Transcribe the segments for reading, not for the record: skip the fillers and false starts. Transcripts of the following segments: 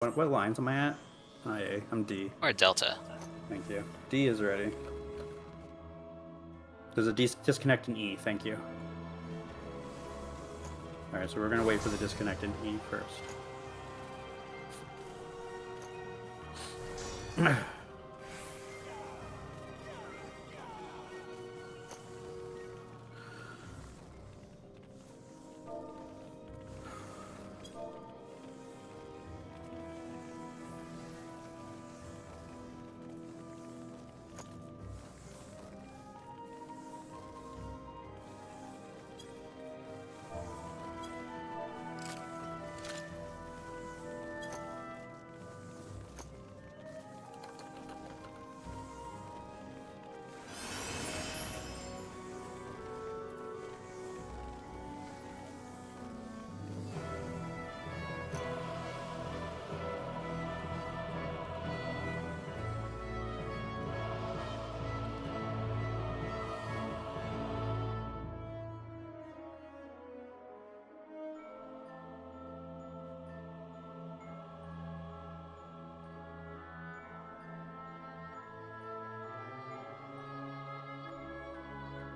What lines am I at? IA. I'm D. Or Delta. Thank you. D is ready. There's a disconnect in E. Thank you. Alright, so we're going to wait for the disconnect in E first.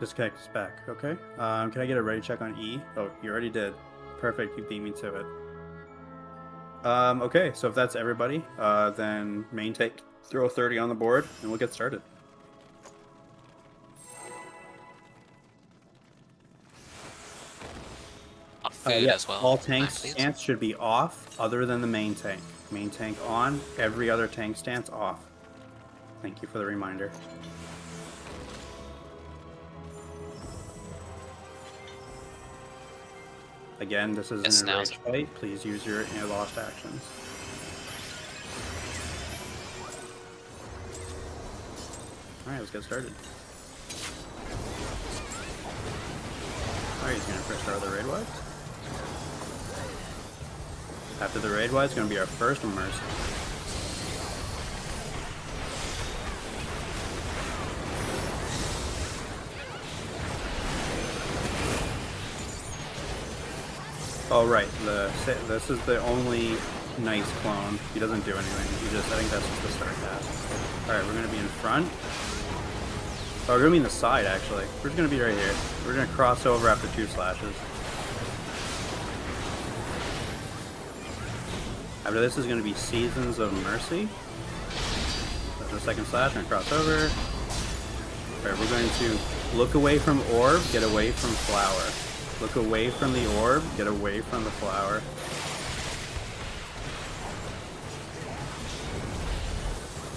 Disconnect is back. Okay. Can I get a ready check on E? Oh, you already did. Perfect. You beat me to it. Okay, so if that's everybody, then main take, throw 30 on the board, and we'll get started. Food as well. All tank stance should be off, other than the main tank. Main tank on, every other tank stance off. Thank you for the reminder. Again, this is an enraged fight. Please use your lost actions. Alright, let's get started. Alright, he's going to first start with the raid wides. After the raid wide, it's going to be our first Mercy. Oh right, this is the only nice clone. He doesn't do anything. I think that's just the start task. Alright, we're going to be in front. Oh, we're going to be in the side actually. We're just going to be right here. We're going to cross over after 2 slashes. After this is going to be Seasons of Mercy. That's the second slash, and cross over. Alright, we're going to look away from orb, get away from flower. Look away from the orb, get away from the flower.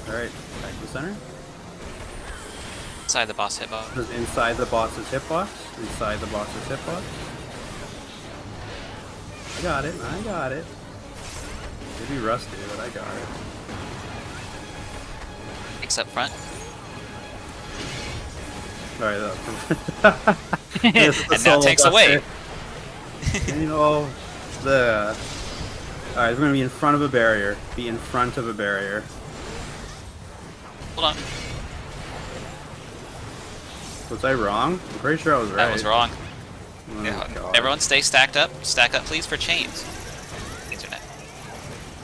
Alright, back to the center. Inside the boss hitbox. Inside the boss's hitbox. Inside the boss's hitbox. I got it, I got it. Maybe rusty, but I got it. Takes up front. Alright, and now takes away. You know, Alright, we're gonna be in front of a barrier. Be in front of a barrier. Hold on. Was I wrong? I'm pretty sure I was right. That was wrong. Oh, yeah. Everyone stay stacked up. Stack up, please, for chains. Internet.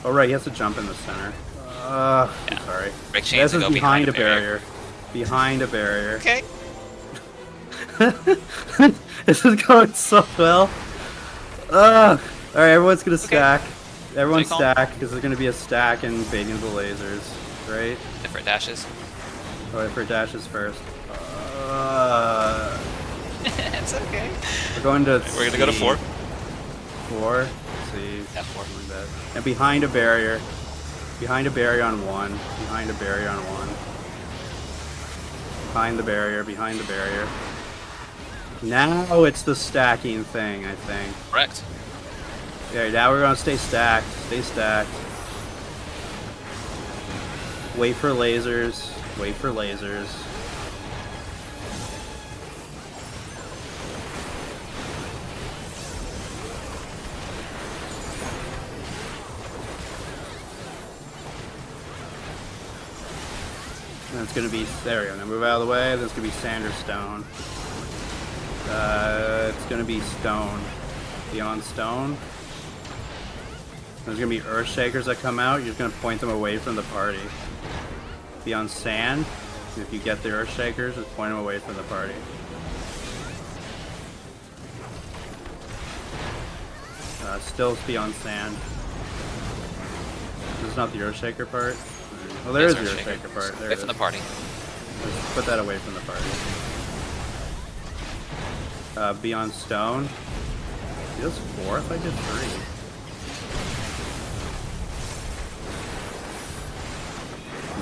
Oh, right, he has to jump in the center. Yeah. I'm sorry. Break chains and go behind a barrier. Behind a barrier. Okay. This is going so well. Alright, everyone's gonna stack. Everyone stack, because there's gonna be a stack and baiting the lasers, right? Different dashes. Alright, for dashes first. It's okay. We're going to We're gonna go to 4. 4. Let's see. Yeah, 4. And behind a barrier. Behind a barrier on 1. Behind a barrier on 1. Behind the barrier. Behind the barrier. Now it's the stacking thing, I think. Correct. Yeah, now we're gonna stay stacked. Stay stacked. Wait for lasers. Wait for lasers. And it's gonna be, there we go, now move out of the way, then it's gonna be sand or stone. It's gonna be stone. Beyond stone. There's gonna be Earth Shakers that come out. You're just gonna point them away from the party. Be on sand. If you get the Earth Shakers, just point them away from the party. Still be on sand. This is not the Earth Shaker part. Well, there is the Earth Shaker part. There away it from is. the party. Let's put that away from the party. Be on stone. He does 4th? I did 3.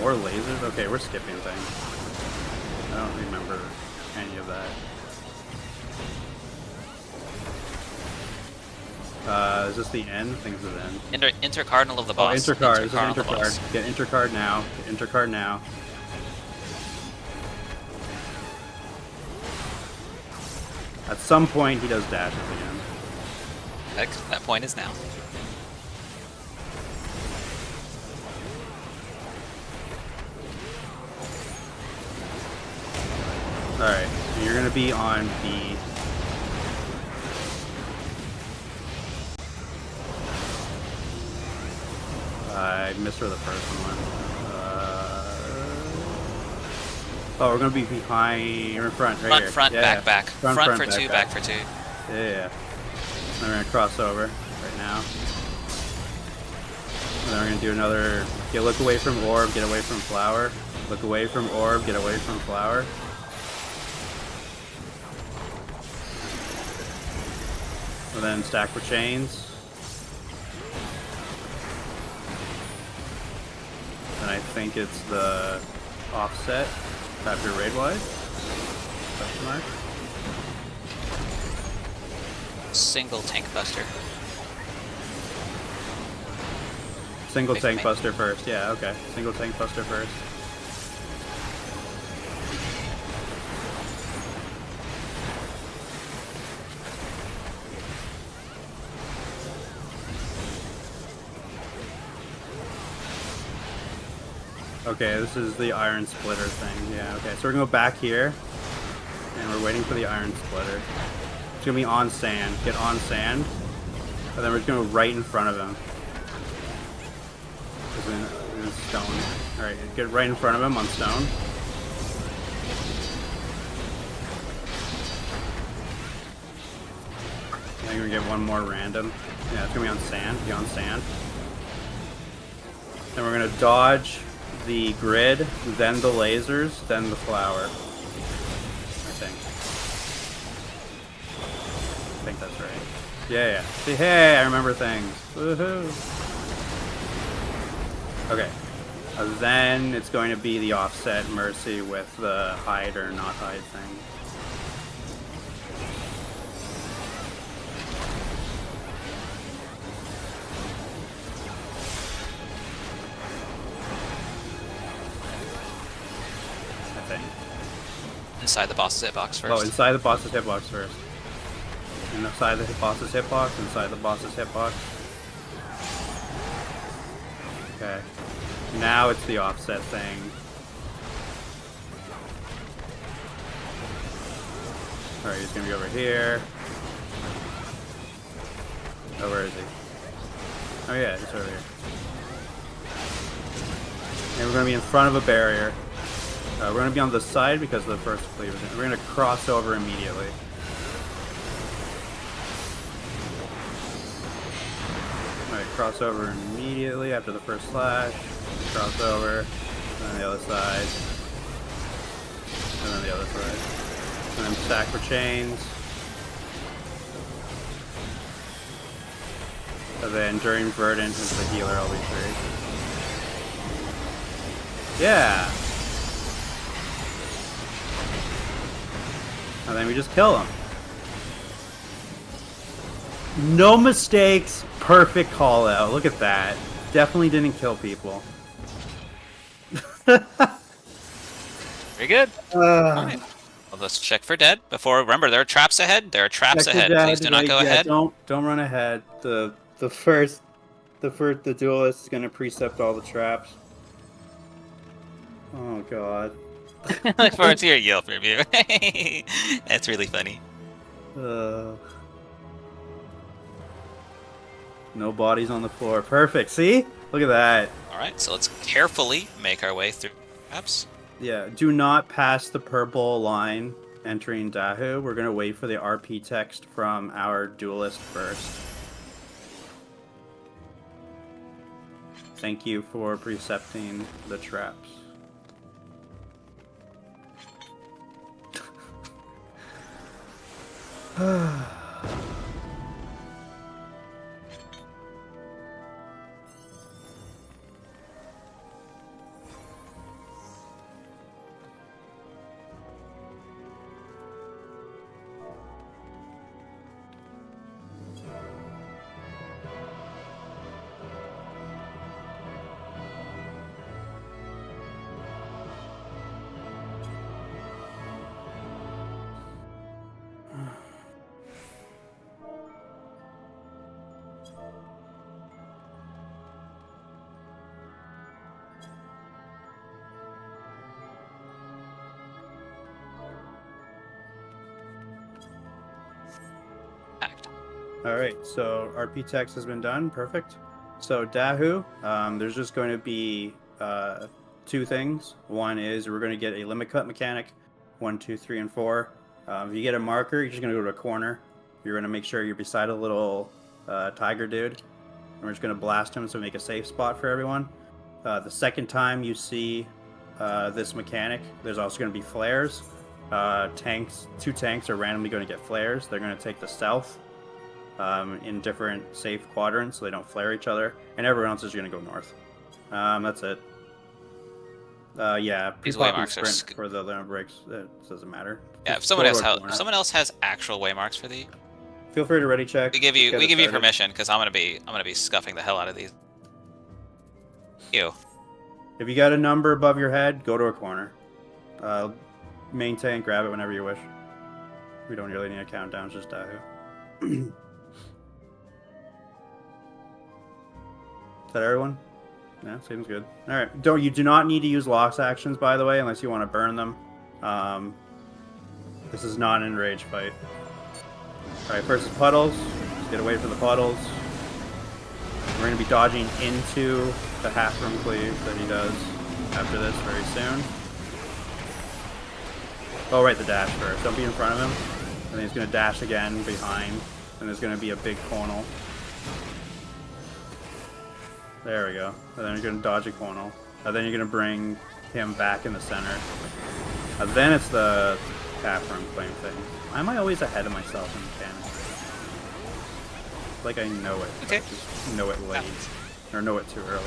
More lasers? Okay, we're skipping things. I don't remember any of that. Is this the end? Things at the end. Intercardinal of the boss. Oh, intercard. This is Intercardinal of the intercard. boss. Get intercard now. Get intercard now. At some point, he does dash at the end. That point is now. Alright, so you're gonna be on the... I missed her the first one. Oh, we're gonna be behind... You're in front, right here. Front, Yeah, back, yeah. back. Front for back, 2, back for 2. Yeah. And we're gonna cross over right now. And then we're gonna do another... look away from orb, get away from flower. Look away from orb, get away from flower. And then stack for chains. And I think it's the offset after raid wise. Question mark. Single tank buster. Single Big tank tank. buster first. Yeah, okay. Single tank buster first. Okay, this is the iron splitter thing. Yeah, okay. So we're gonna go back here. And we're waiting for the iron splitter. It's gonna be on sand. Get on sand. And then we're just gonna go right in front of him. Is stone. Alright, get right in front of him on stone. I think we're gonna get one more random. Yeah, it's gonna be on sand. Be on sand. Then we're gonna dodge the grid, then the lasers, then the flower. I think that's right. Yeah. See, hey, I remember things. Woohoo! Okay. Then it's going to be the offset mercy with the hide or not hide thing. Inside the boss's hitbox first. Oh, inside the boss's hitbox first. Inside the boss's hitbox, inside the boss's hitbox. Okay. Now it's the offset thing. Alright, he's gonna be over here. Oh, where is he? Oh yeah, he's over here. And we're gonna be in front of a barrier. We're going to be on the side because the first cleave is in. We're going to cross over immediately. Alright, cross over immediately after the first slash. Cross over. And then the other side. And then the other side. And then stack for chains. And then during Verdant is the healer LB3. Yeah! And then we just kill them. No mistakes, perfect call out. Look at that. Definitely didn't kill people. Very good. Alright. Well, let's check for dead. Remember, there are traps ahead. There are traps ahead. Please do not go ahead. Don't run ahead. The duelist is gonna precept all the traps. Oh god. Look forward to your Yelp review. That's really funny. No bodies on the floor. Perfect. See? Look at that. Alright, so let's carefully make our way through traps. Yeah, do not pass the purple line entering Dahu. We're going to wait for the RP text from our duelist first. Thank you for precepting the traps. Alright, so RP text has been done. Perfect. So Dahu, there's just going to be two things. One is we're going to get a limit cut mechanic. 1, 2, 3, and 4. If you get a marker, you're just going to go to a corner. You're going to make sure you're beside a little tiger dude. And we're just going to blast him so make a safe spot for everyone. The second time you see this mechanic, there's also going to be flares. Two tanks are randomly going to get flares. They're going to take the south in different safe quadrants so they don't flare each other. And everyone else is going to go north. That's it. Yeah, These waymarks sprint for the limit breaks. It doesn't matter. Yeah, if someone else has actual waymarks for the, feel free to ready check. We give you permission because I'm gonna be scuffing the hell out of these. You. If you got a number above your head, go to a corner. Main tank, grab it whenever you wish. We don't really need a countdown, it's just Dahu. Is that everyone? Yeah, seems good. Alright, you do not need to use loss actions, by the way, unless you want to burn them. This is not an enraged fight. Alright, first is puddles. Just get away from the puddles. We're going to be dodging into the half-room cleave that he does after this very soon. Oh, right, the dash first. Don't be in front of him. And then he's going to dash again behind. And there's going to be a big conal. There we go. And then you're going to dodge a conal. And then you're going to bring him back in the center. And then it's the half-room claim thing. Why am I always ahead of myself in mechanics? Like I know it. Okay. I just know it late. Or know it too early.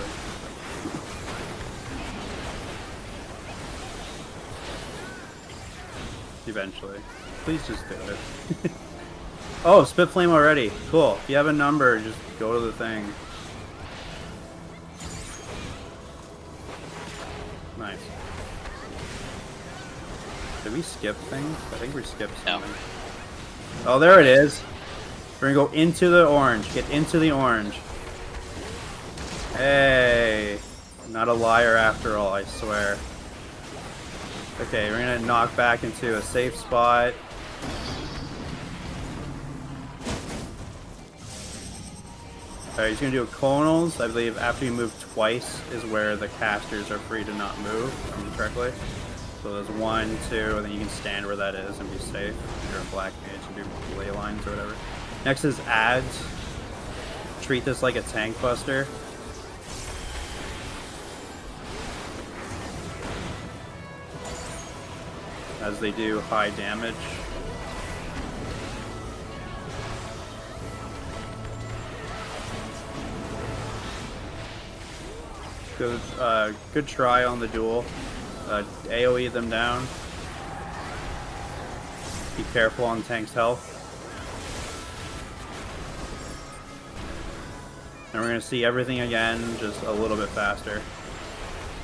Eventually. Please just do it. Oh, spit flame already. Cool. If you have a number, just go to the thing. Nice. Did we skip things? I think we skipped something. No. Oh, there it is. We're gonna go into the orange. Get into the orange. Hey. I'm not a liar after all, I swear. Okay, we're gonna knock back into a safe spot. Alright, he's gonna do a conals. I believe after you move twice is where the casters are free to not move, if I remember correctly. So there's 1, 2, and then you can stand where that is and be safe. If you're a black mage, you do ley lines or whatever. Next is ads. Treat this like a tank buster. As they do high damage. Good try on the duel. AoE them down. Be careful on the tank's health. And we're going to see everything again, just a little bit faster.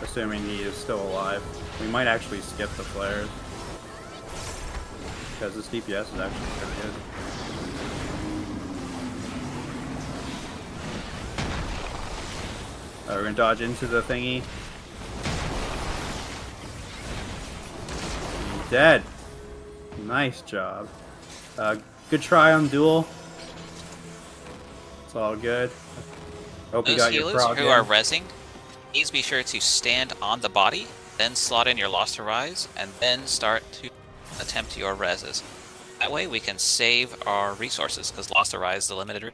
Assuming he is still alive. We might actually skip the flares. Because this DPS is actually pretty good. We're going to dodge into the thingy. Dead. Nice job. Good try on duel. It's all good. Hope you Those got your healers prog who in. are rezzing, please be sure to stand on the body, then slot in your Lost Horizon, and then start to attempt your rezzes. That way we can save our resources, because Lost Horizon is the limited.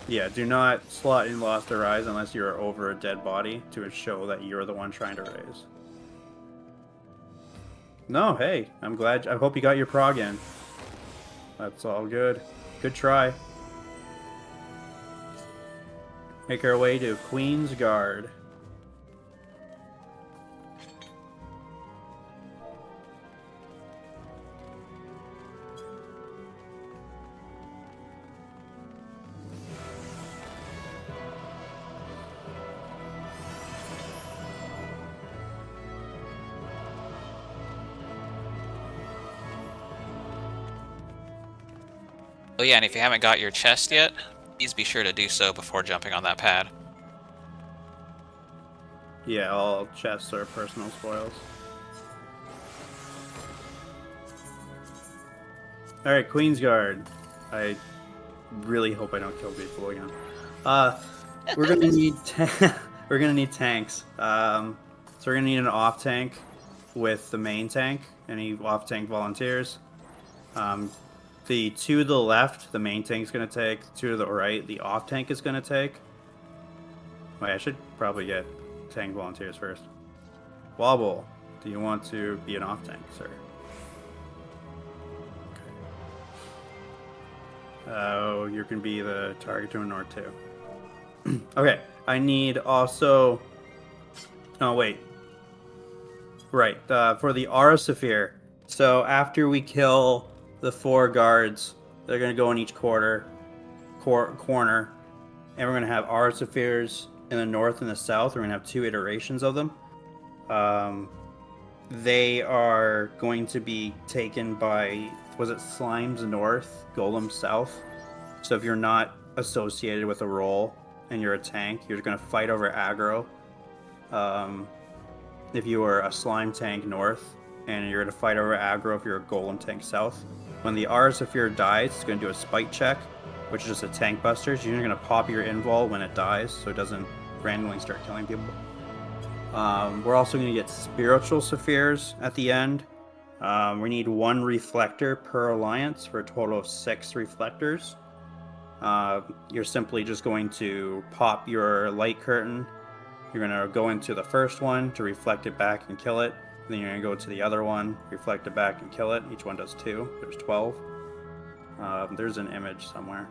Yeah, do not slot in Lost Horizon unless you are over a dead body to show that you're the one trying to raise. No, hey, I'm glad. I hope you got your prog in. That's all good. Good try. Make our way to Queen's Guard. Oh yeah, and if you haven't got your chest yet, please be sure to do so before jumping on that pad. Yeah, all chests are personal spoils. Alright, Queen's Guard. I really hope I don't kill people again. We're gonna need we're gonna need tanks. So we're gonna need an off tank with the main tank. Any off tank volunteers? The two to the left, the main tank's gonna take. The two to the right, the off tank is gonna take. Wait, I should probably get tank volunteers first. Wobble, do you want to be an off tank, sir? Oh, you can be the target to ignore too. Okay, I need also. Oh wait. Right, for the Aura Saphir. So after we kill the 4 guards, they're gonna go in each corner, and we're gonna have Aura Saphirs in the north and the south. We're gonna have 2 iterations of them. They are going to be taken by, was it Slimes North, Golem South? So if you're not associated with a role and you're a tank, you're going to fight over aggro. If you are a Slime tank North and you're going to fight over aggro if you're a Golem tank South. When the Aura Saphir dies, it's going to do a spike check, which is just a tank buster. So you're going to pop your invul when it dies so it doesn't randomly start killing people. We're also going to get spiritual saphirs at the end. We need 1 reflector per alliance for a total of 6 reflectors. You're simply just going to pop your light curtain. You're going to go into the first one to reflect it back and kill it. And then you're going to go to the other one, reflect it back and kill it. Each one does 2. There's 12. There's an image somewhere.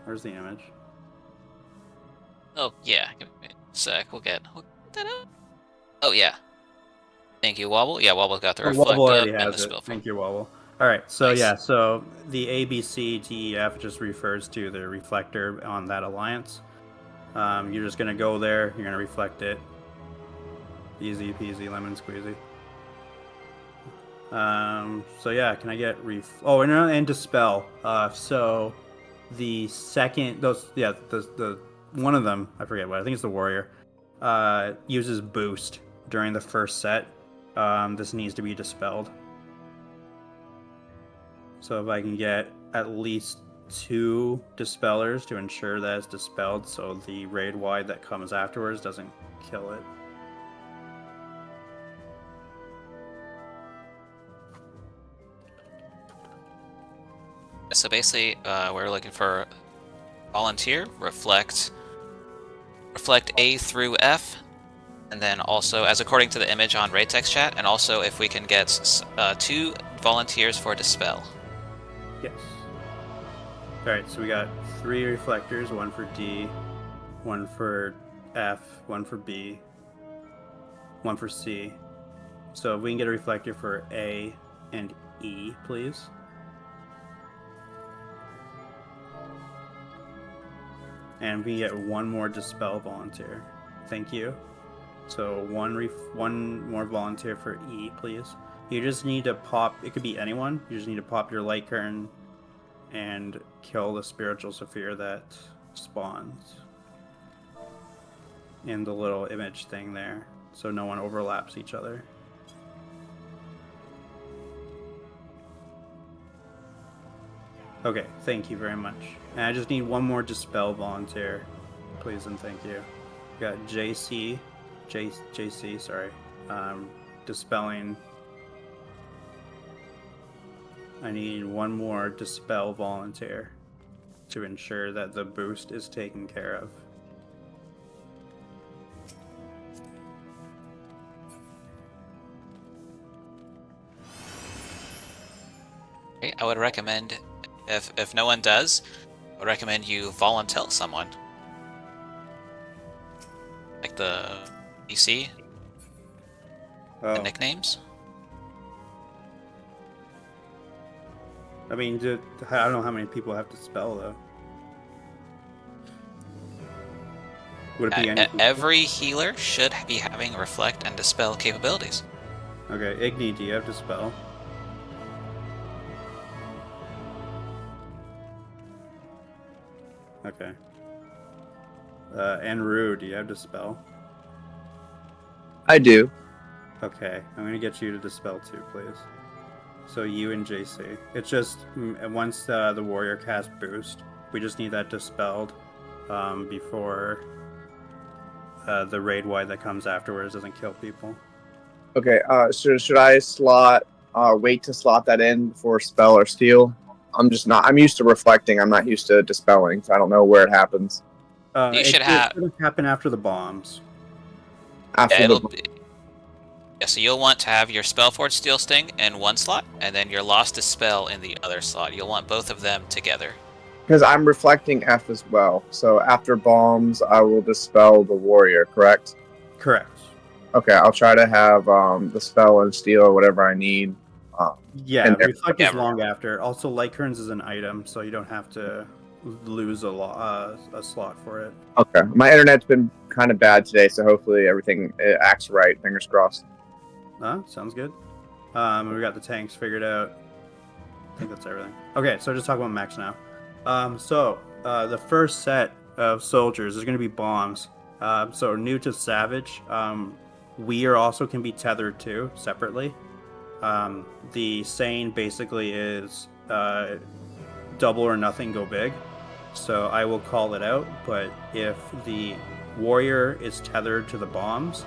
Where's the image? Oh yeah, give me a sec. We'll get that out. Oh yeah. Thank you, Wobble. Yeah, Wobble's got the reflect Wobble already up and the has it. spell. Thank you, Wobble. All right, so Nice. yeah, so the A, B, C, D, E, F just refers to the reflector on that alliance. You're just gonna go there. You're gonna reflect it. Easy peasy, lemon squeezy. So yeah, can I get Oh, and dispel. So the second, the one of them, I forget what. I think it's the warrior. Uses boost during the first set. This needs to be dispelled. So if I can get at least 2 dispellers to ensure that it's dispelled, so the raid wide that comes afterwards doesn't kill it. So basically, we're looking for volunteer, reflect A through F, and then also, as according to the image on raid text chat, and also if we can get 2 volunteers for dispel. Yes. Alright, so we got 3 reflectors, 1 for D, 1 for F, 1 for B, 1 for C. So if we can get a reflector for A and E, please. And we get 1 more dispel volunteer. Thank you. So one more volunteer for E, please. You just need to pop, it could be anyone, you just need to pop your light curtain and kill the spiritual saphir that spawns in the little image thing there, so no one overlaps each other. Okay, thank you very much. And I just need one more dispel volunteer, please and thank you. We got JC, sorry, dispelling. I need one more dispel volunteer to ensure that the boost is taken care of. Okay, I would recommend, if no one does, I would recommend you volunteer someone. Like the PC, the nicknames. I mean, I don't know how many people have to spell though. Would it be any? Every healer should be having reflect and dispel capabilities. Okay, Igni, do you have to spell? Okay. And Rue, do you have to spell? I do. Okay, I'm gonna get you to dispel too, please. So you and JC. It's just once the warrior cast boost, we just need that dispelled before the raid wide that comes afterwards doesn't kill people. Okay. So should I wait to slot that in before spell or steal? I'm just not. I'm used to reflecting. I'm not used to dispelling, so I don't know where it happens. You should have. It should happen after the bombs. So you'll want to have your Spellforge Steel Sting in one slot, and then your Lost Dispel in the other slot. You'll want both of them together. Because I'm reflecting F as well. So after bombs, I will dispel the warrior, correct? Correct. Okay, I'll try to have the spell and steal or whatever I need. Reflect is long after. Also, Light Currents is an item, so you don't have to lose a slot for it. Okay, my internet's been kind of bad today, so hopefully everything acts right. Fingers crossed. Sounds good. We got the tanks figured out. I think that's everything. Okay, so just talk about mechs now. The first set of soldiers is going to be bombs. So new to Savage, we also can be tethered to separately. The saying basically is double or nothing, go big. So I will call it out, but if the warrior is tethered to the bombs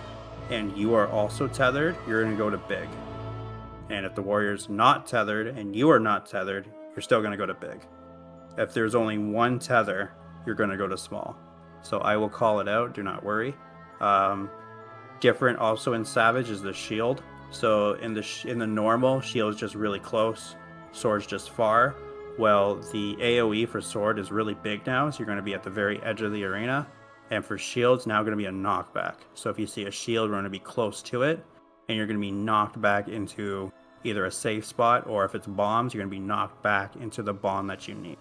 and you are also tethered, you're going to go to big. And if the warrior's not tethered and you are not tethered, you're still going to go to big. If there's only one tether, you're going to go to small. So I will call it out, do not worry. Different also in Savage is the shield. So in the normal, shield is just really close, sword's just far. Well, the AoE for sword is really big now, so you're going to be at the very edge of the arena. And for shields, now going to be a knockback. So if you see a shield, we're going to be close to it, and you're going to be knocked back into either a safe spot, or if it's bombs, you're going to be knocked back into the bomb that you need.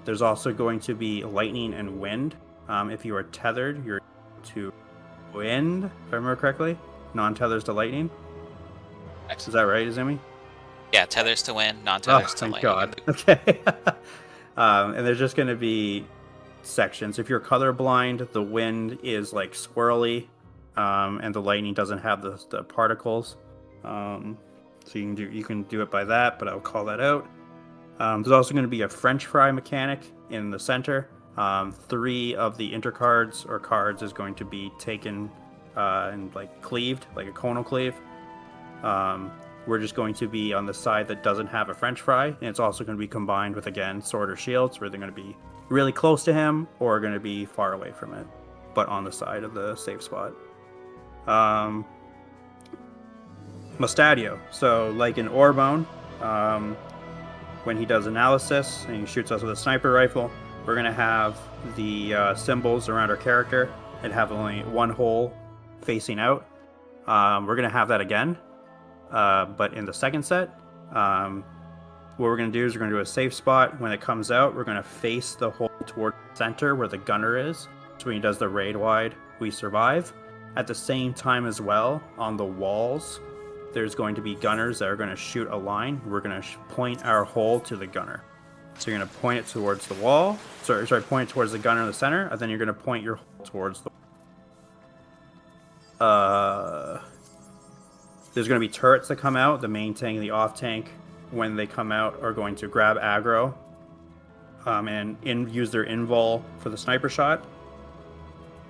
There's also going to be lightning and wind. If you are tethered, you're to wind, if I remember correctly. Non-tethers to lightning. Excellent. Is that right, Izumi? Yeah, tethers to wind, non-tethers to lightning. God. Okay. And there's just going to be sections. If you're colorblind, the wind is like swirly, and the lightning doesn't have the particles. So you can do it by that, but I'll call that out. There's also going to be a French fry mechanic in the center. 3 of the intercards or cards is going to be taken and like cleaved, like a conal cleave. We're just going to be on the side that doesn't have a French fry, and it's also going to be combined with, again, sword or shields, where they're going to be really close to him or going to be far away from it, but on the side of the safe spot. Mustadio. So like in Orbone, when he does analysis and he shoots us with a sniper rifle, we're going to have the symbols around our character and have only one hole facing out. We're going to have that again, but in the second set, what we're going to do is we're going to do a safe spot. When it comes out, we're going to face the hole toward the center where the gunner is. So when he does the raid wide, we survive. At the same time as well, on the walls, there's going to be gunners that are going to shoot a line. We're going to point our hole to the gunner. So you're going to point it towards the wall. Point it towards the gunner in the center, and then you're going to point your hole towards the there's going to be turrets that come out, the main tank and the off tank. when they come out, are going to grab aggro and use their invul for the sniper shot.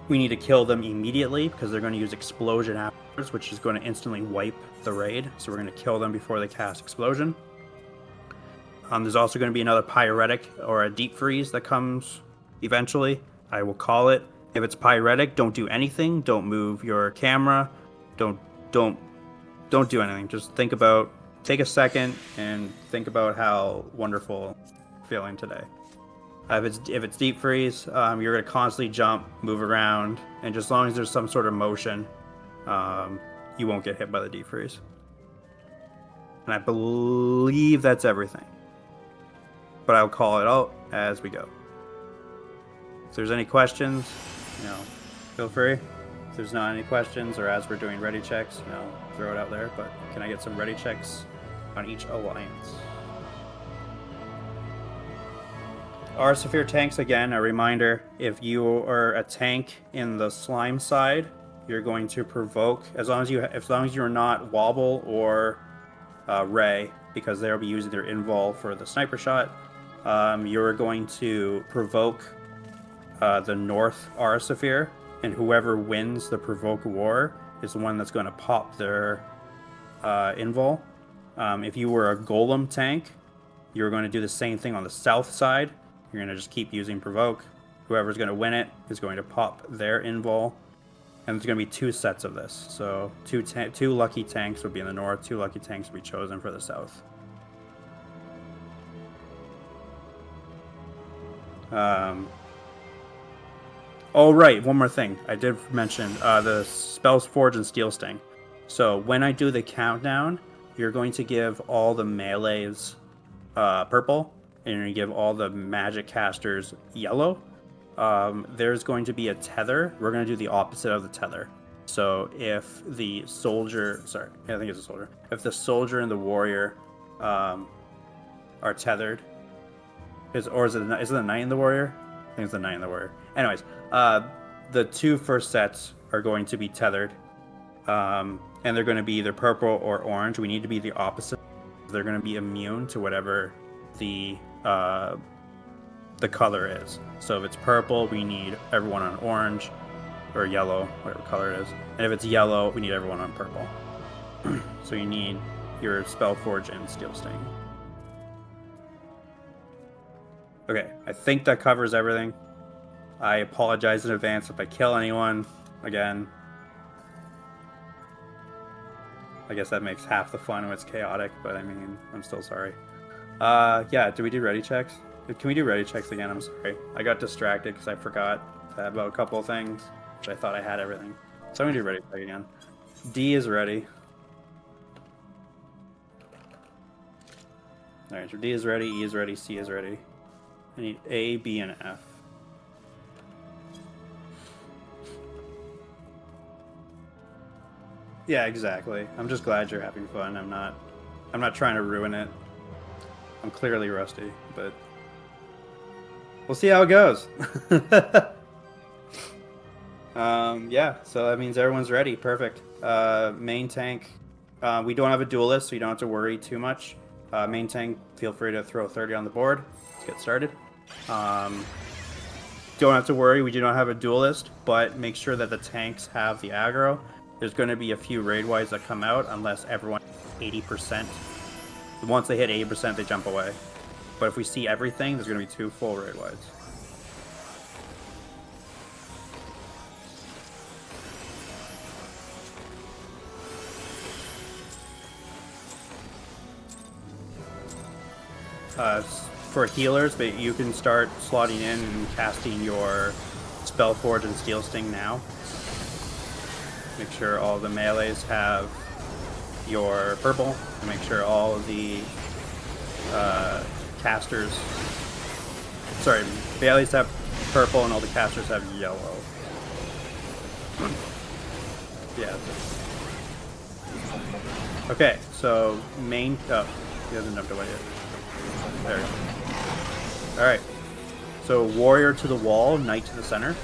We need to kill them immediately because they're going to use explosion afterwards, which is going to instantly wipe the raid. So we're going to kill them before they cast explosion. There's also going to be another pyretic or a deep freeze that comes eventually. I will call it. If it's pyretic, don't do anything. Don't move your camera. Don't do anything. Just take a second and think about how wonderful you're feeling today. If it's deep freeze, you're going to constantly jump, move around, and just as long as there's some sort of motion, you won't get hit by the deep freeze. And I believe that's everything. But I'll call it out as we go. If there's any questions, feel free. If there's not any questions, or as we're doing ready checks, throw it out there. But can I get some ready checks on each alliance? Our Saphir tanks, again, a reminder, if you are a tank in the slime side, you're going to provoke, as long as you're not Wobble or Ray, because they'll be using their invul for the sniper shot, you're going to provoke the North Aura Saphir, and whoever wins the provoke war is the one that's going to pop their invul. If you were a Golem tank, you're going to do the same thing on the south side. You're going to just keep using provoke. Whoever's going to win it is going to pop their invul. And there's going to be 2 sets of this. So 2 lucky tanks will be in the north, 2 lucky tanks will be chosen for the south. Oh, right, one more thing. I did mention the Spells Forge and Steel Sting. So when I do the countdown, you're going to give all the melees purple, and you're going to give all the magic casters yellow. There's going to be a tether. We're going to do the opposite of the tether. So if the soldier, I think it's a soldier. If the soldier and the warrior are tethered, is it the knight and the warrior? I think it's the knight and the warrior. Anyways, the 2 first sets are going to be tethered, and they're going to be either purple or orange. We need to be the opposite. They're going to be immune to whatever the color is. So if it's purple, we need everyone on orange, or yellow, whatever color it is. And if it's yellow, we need everyone on purple. So you need your Spellforge and Steel Sting. Okay, I think that covers everything. I apologize in advance if I kill anyone. Again, I guess that makes half the fun when it's chaotic, but I mean, I'm still sorry. Yeah, do we do ready checks? Can we do ready checks again? I'm sorry. I got distracted because I forgot about a couple of things, which I thought I had everything. So I'm going to do ready check again. D is ready. Alright, so D is ready, E is ready, C is ready. I need A, B, and F. Yeah, exactly. I'm just glad you're having fun. I'm not trying to ruin it. I'm clearly rusty, but we'll see how it goes. Yeah, so that means everyone's ready. Perfect. Main tank. We don't have a duelist, so you don't have to worry too much. Main tank, feel free to throw 30 on the board. Let's get started. Don't have to worry, we do not have a duelist, but make sure that the tanks have the aggro. There's going to be a few raid-wides that come out unless everyone 80%. Once they hit 80%, they jump away. But if we see everything, there's going to be 2 full raid-wides. For healers, but you can start slotting in and casting your Spellforge and Steel Sting now. Make sure all the melees have your purple. And make sure all of the casters... Sorry, melees have purple and all the casters have yellow. Yeah. Okay, so main... Oh, he doesn't have to wait yet. There we go. Alright. So warrior to the wall, knight to the center.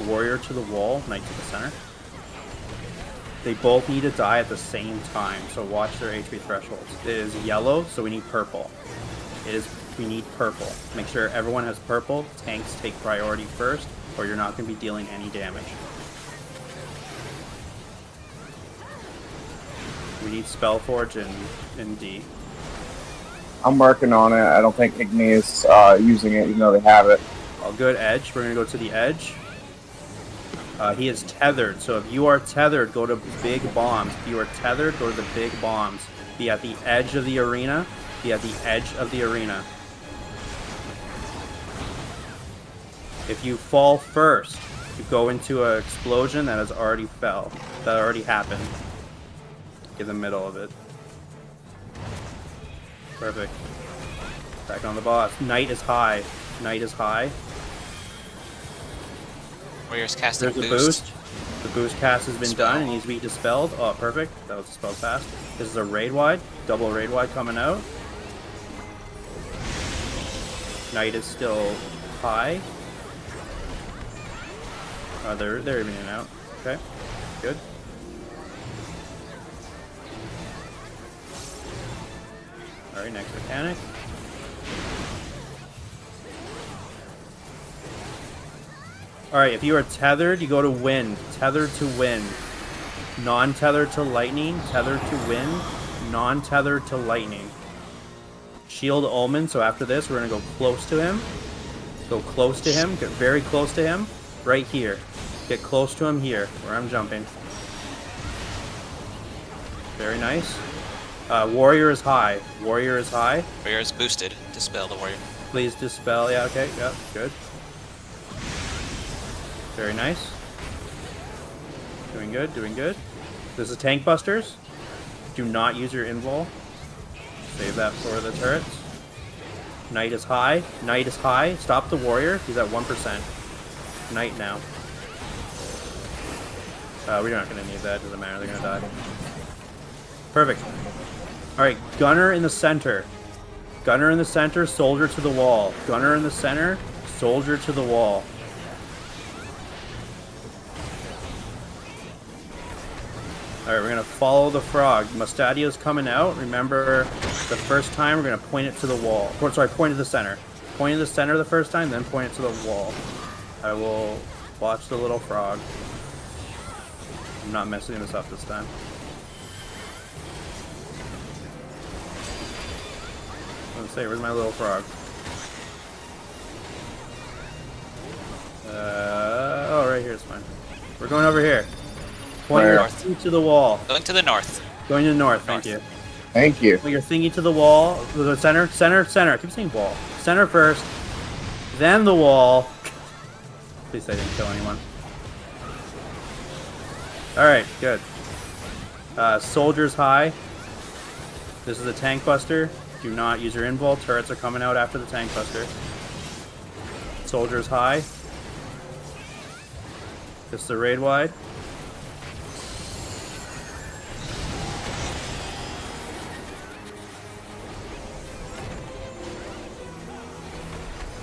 Warrior to the wall, knight to the center. They both need to die at the same time, so watch their HP thresholds. It is yellow, so we need purple. We need purple. Make sure everyone has purple. Tanks take priority first, or you're not going to be dealing any damage. We need Spellforge in D. I'm working on it. I don't think Igni is using it, even though they have it. All good, edge. We're going to go to the edge. He is tethered, so if you are tethered, go to big bombs. If you are tethered, go to the big bombs. Be at the edge of the arena. Be at the edge of the arena. If you fall first, you go into an explosion that has already happened. In the middle of it. Perfect. Back on the boss. Knight is high. Knight is high. Warriors casting There's a boost. boost. The boost cast has been done and needs to be dispelled. Oh, perfect. That was dispelled fast. This is a raid wide. Double raid wide coming out. Knight is still high. They're even in and out. Okay. Good. Alright, next mechanic. Alright, if you are tethered, you go to wind. Tethered to wind. Non-tethered to lightning. Tethered to wind. Non-tethered to lightning. Shield Omen, so after this, we're going to go close to him. Go close to him. Get very close to him. Right here. Get close to him here, where I'm jumping. Very nice. Warrior is high. Warrior is high. Warrior is boosted. Dispel the warrior. Please dispel. Yeah, okay. Yeah, good. Very nice. Doing good, doing good. This is tank busters. Do not use your invul. Save that for the turrets. Knight is high. Knight is high. Stop the warrior. He's at 1%. Knight now. We're not going to need that. Doesn't matter. They're going to die. Perfect. Alright, gunner in the center. Gunner in the center, soldier to the wall. Gunner in the center, soldier to the wall. Alright, we're going to follow the frog. Mustadio's coming out. Remember, the first time we're going to point it to the wall. Sorry, point to the center. Point to the center the first time, then point it to the wall. I will watch the little frog. I'm not messing this up this time. Let's say, where's my little frog? Oh, right here, it's fine. We're going over here. Point your thingy to the wall. Going to the north. Going to the north, thank you. Thank you. Point your thingy to the wall. The center, center, center. I keep saying wall. Center first, then the wall. Please say I didn't kill anyone. Alright, good. Soldiers high. This is a tank buster. Do not use your invul. Turrets are coming out after the tank buster. Soldiers high. This is a raid wide.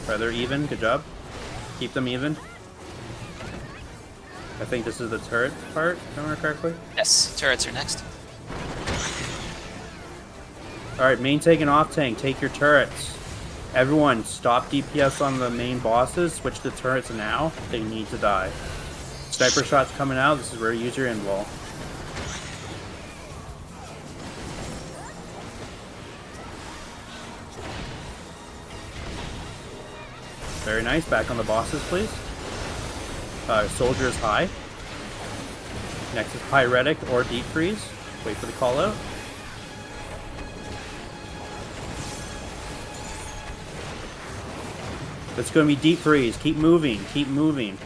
Are they even? Good job. Keep them even. I think this is the turret part, if I remember correctly. Yes, turrets are next. Alright, main tank and off tank, take your turrets. Everyone, stop DPS on the main bosses, switch to turrets now. They need to die. Sniper shots coming out, this is where you use your invul. Very nice, back on the bosses, please. Soldier is high. Next is Pyretic or Deep Freeze. Wait for the call out. It's going to be Deep Freeze. Keep moving. Keep moving.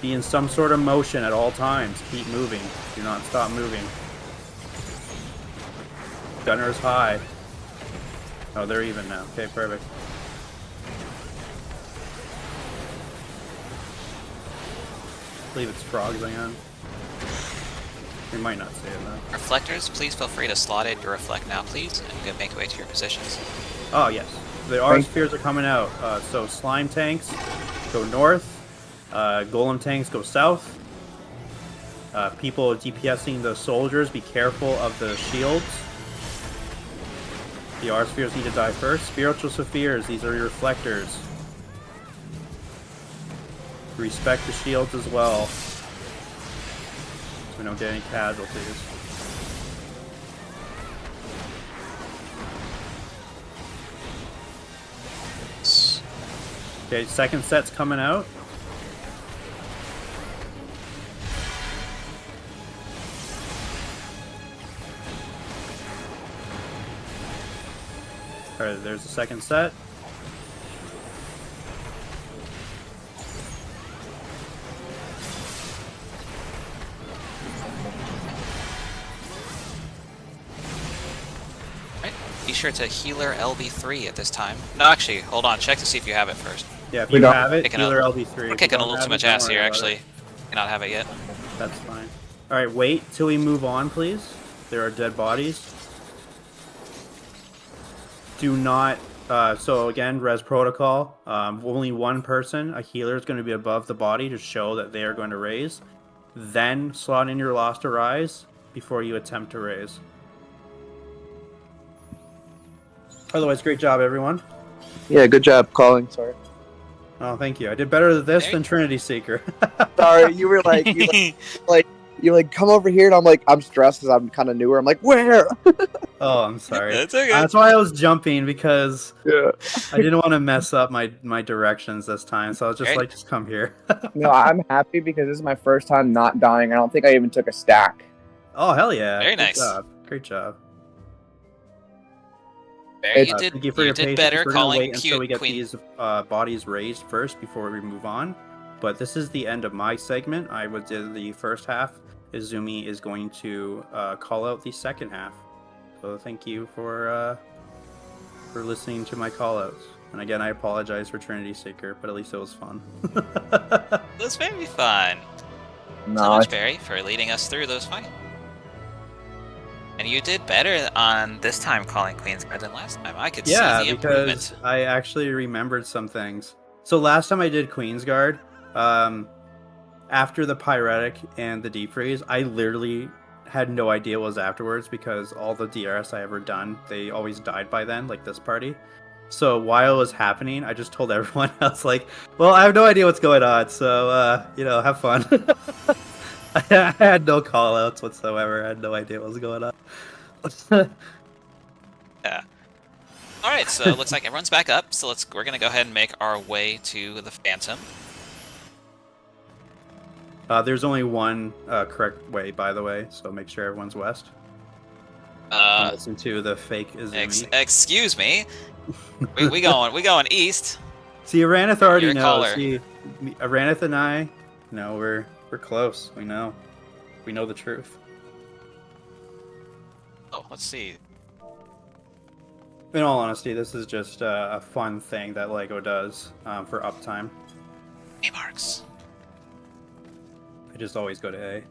Be in some sort of motion at all times. Keep moving. Do not stop moving. Gunner is high. Oh, they're even now. Okay, perfect. I believe it's frogs on. We might not say it though. Reflectors, please feel free to slot in your reflect now, please, and go make your way to your positions. Oh, yes. The R spheres are coming out. So slime tanks go north. Golem tanks go south. People DPSing the soldiers, be careful of the shields. The R spheres need to die first. Spiritual spheres, these are your reflectors. Respect the shields as well, so we don't get any casualties. Okay, second set's coming out. Alright, there's the second set. Right. Be sure to healer LB3 at this time. No, actually, hold on. Check to see if you have it first. Yeah, if We you don't- have it, Picking healer up- LB3. We're If kicking you a little don't too have much it, don't ass worry here, about actually. it. Cannot have it yet. That's fine. Alright, wait till we move on, please. There are dead bodies. Do not... so again, res protocol. Only one person, a healer, is going to be above the body to show that they are going to raise. Then slot in your Lost Arise before you attempt to raise. Otherwise, great job, everyone. Yeah, good job calling. Sorry. Oh, thank you. I did better at this There than you- Trinity Seeker. Sorry, you were like, you like come over here, and I'm like, I'm stressed because I'm kind of newer. I'm like, where? Oh, I'm sorry. That's okay. That's why I was jumping, because Yeah. I didn't want to mess up my directions this time. So I was just Right. like, just come here. No, I'm happy because this is my first time not dying. I don't think I even took a stack. Oh, hell yeah. Very Good nice. job. Great job. Barry, you Thank you for your did patience. better We're gonna calling wait until cute we get Queen. these bodies raised first before we move on. But this is the end of my segment. I did the first half. Izumi is going to call out the second half. So thank you for listening to my call outs. And again, I apologize for Trinity Seeker, but at least it was fun. It was very fun. So No, much, Barry, for leading us through those fights. And you did better on this time calling Queen's Guard than last time. I could Yeah, see the because improvement. I actually remembered some things. So last time I did Queen's Guard, after the Pyretic and the Deep Freeze, I literally had no idea what was afterwards, because all the DRS I ever done, they always died by then, like this party. So while it was happening, I just told everyone else, like, well, I have no idea what's going on, so, have fun. I had no call-outs whatsoever. I had no idea what was going on. Yeah. All right, so it looks like everyone's back up. So we're gonna go ahead and make our way to the Phantom. There's only one correct way, by the way, so make sure everyone's west. Listen to the fake Izumi. Excuse me. we going east. See, Aranith already You're a knows. caller. See, Aranith and I, we're close. We know the truth. Oh, let's see. In all honesty, this is just a fun thing that LEGO does for uptime. A marks. I just always go to A.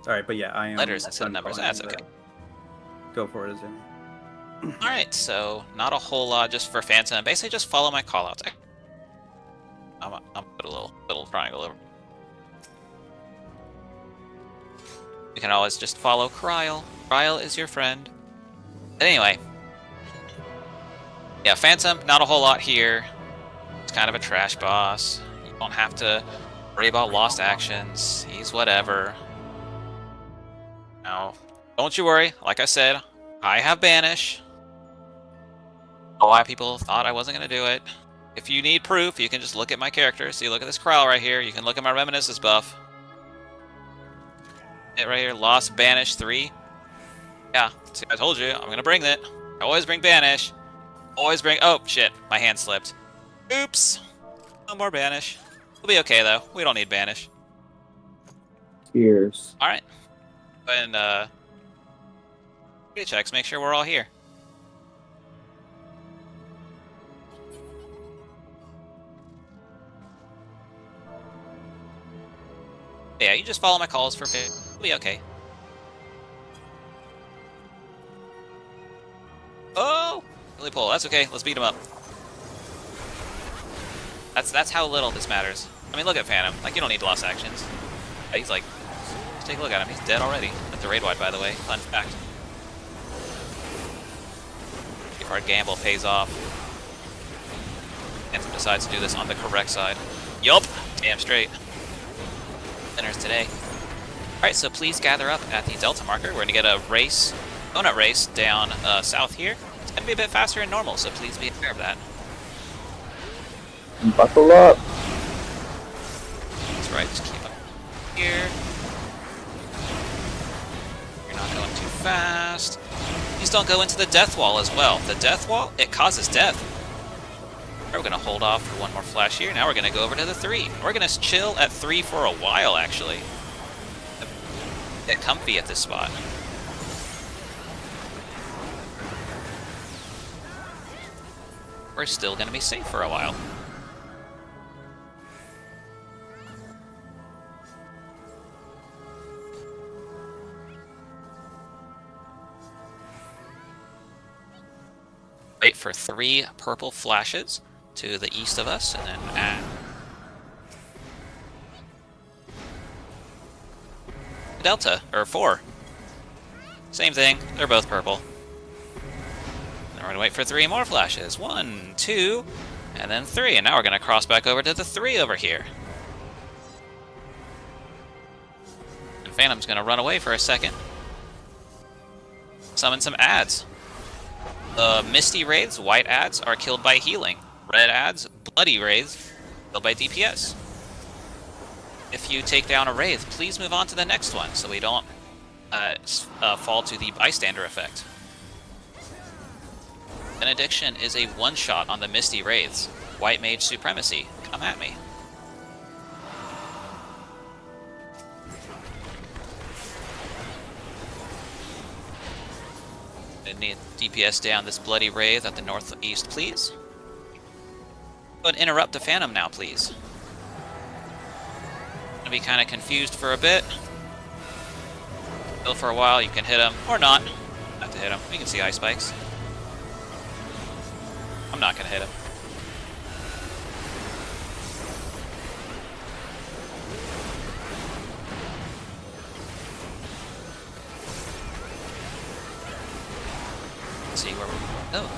All right, but yeah, I am. Letters instead of done numbers. calling, That's so okay. Go for it, Izumi. All right, so not a whole lot just for Phantom. Basically, just follow my callouts. I'm put a little triangle over. You can always just follow Kryl. Kryl is your friend. But anyway, yeah, Phantom. Not a whole lot here. It's kind of a trash boss. You don't have to worry about lost actions. He's whatever. Now, don't you worry. Like I said, I have Banish. I don't know why people thought I wasn't going to do it. If you need proof, you can just look at my character. See, look at this Kryl right here. You can look at my Reminiscence buff. It right here, Lost Banish 3. Yeah, see, I told you, I'm going to bring it. I always bring Banish. Always bring... Oh, shit. My hand slipped. Oops. No more Banish. We'll be okay, though. We don't need Banish. Cheers. Alright. And, checks, make sure we're all here. Yeah, you just follow my calls for fit. We'll be okay. Oh! Really pull. That's okay. Let's beat him up. That's how little this matters. I mean, look at Phantom. Like, you don't need lost actions. He's like, just take a look at him. He's dead already. At the raid wide, by the way. Fun fact. If our gamble pays off. Phantom decides to do this on the correct side. Yup. Damn straight. Winners today. Alright, so please gather up at the Delta marker. We're going to get a race, donut race down south here. It's going to be a bit faster than normal, so please be aware of that. Buckle up. That's right, just keep up here. You're not going too fast. Please don't go into the death wall as well. The death wall, it causes death. We're going to hold off for one more flash here. Now we're going to go over to the 3. We're going to chill at 3 for a while, actually. Get comfy at this spot. We're still going to be safe for a while. Wait for 3 purple flashes to the east of us, and then add Delta, or 4. Same thing, they're both purple. Then we're gonna wait for 3 more flashes. 1, 2, and then 3. And now we're gonna cross back over to the 3 over here. And Phantom's gonna run away for a second. Summon some ads. The Misty Wraiths, white ads, are killed by healing. Red ads, bloody wraiths, killed by DPS. If you take down a wraith, please move on to the next one so we don't fall to the bystander effect. Benediction is a one-shot on the Misty Wraiths. White Mage Supremacy, come at me. I need DPS down this bloody wraith at the northeast, please. Go and interrupt the Phantom now, please. Gonna be kind of confused for a bit. Still for a while, you can hit him, or not. Have to hit him. We can see ice spikes. I'm not gonna hit him. Let's see where we're going.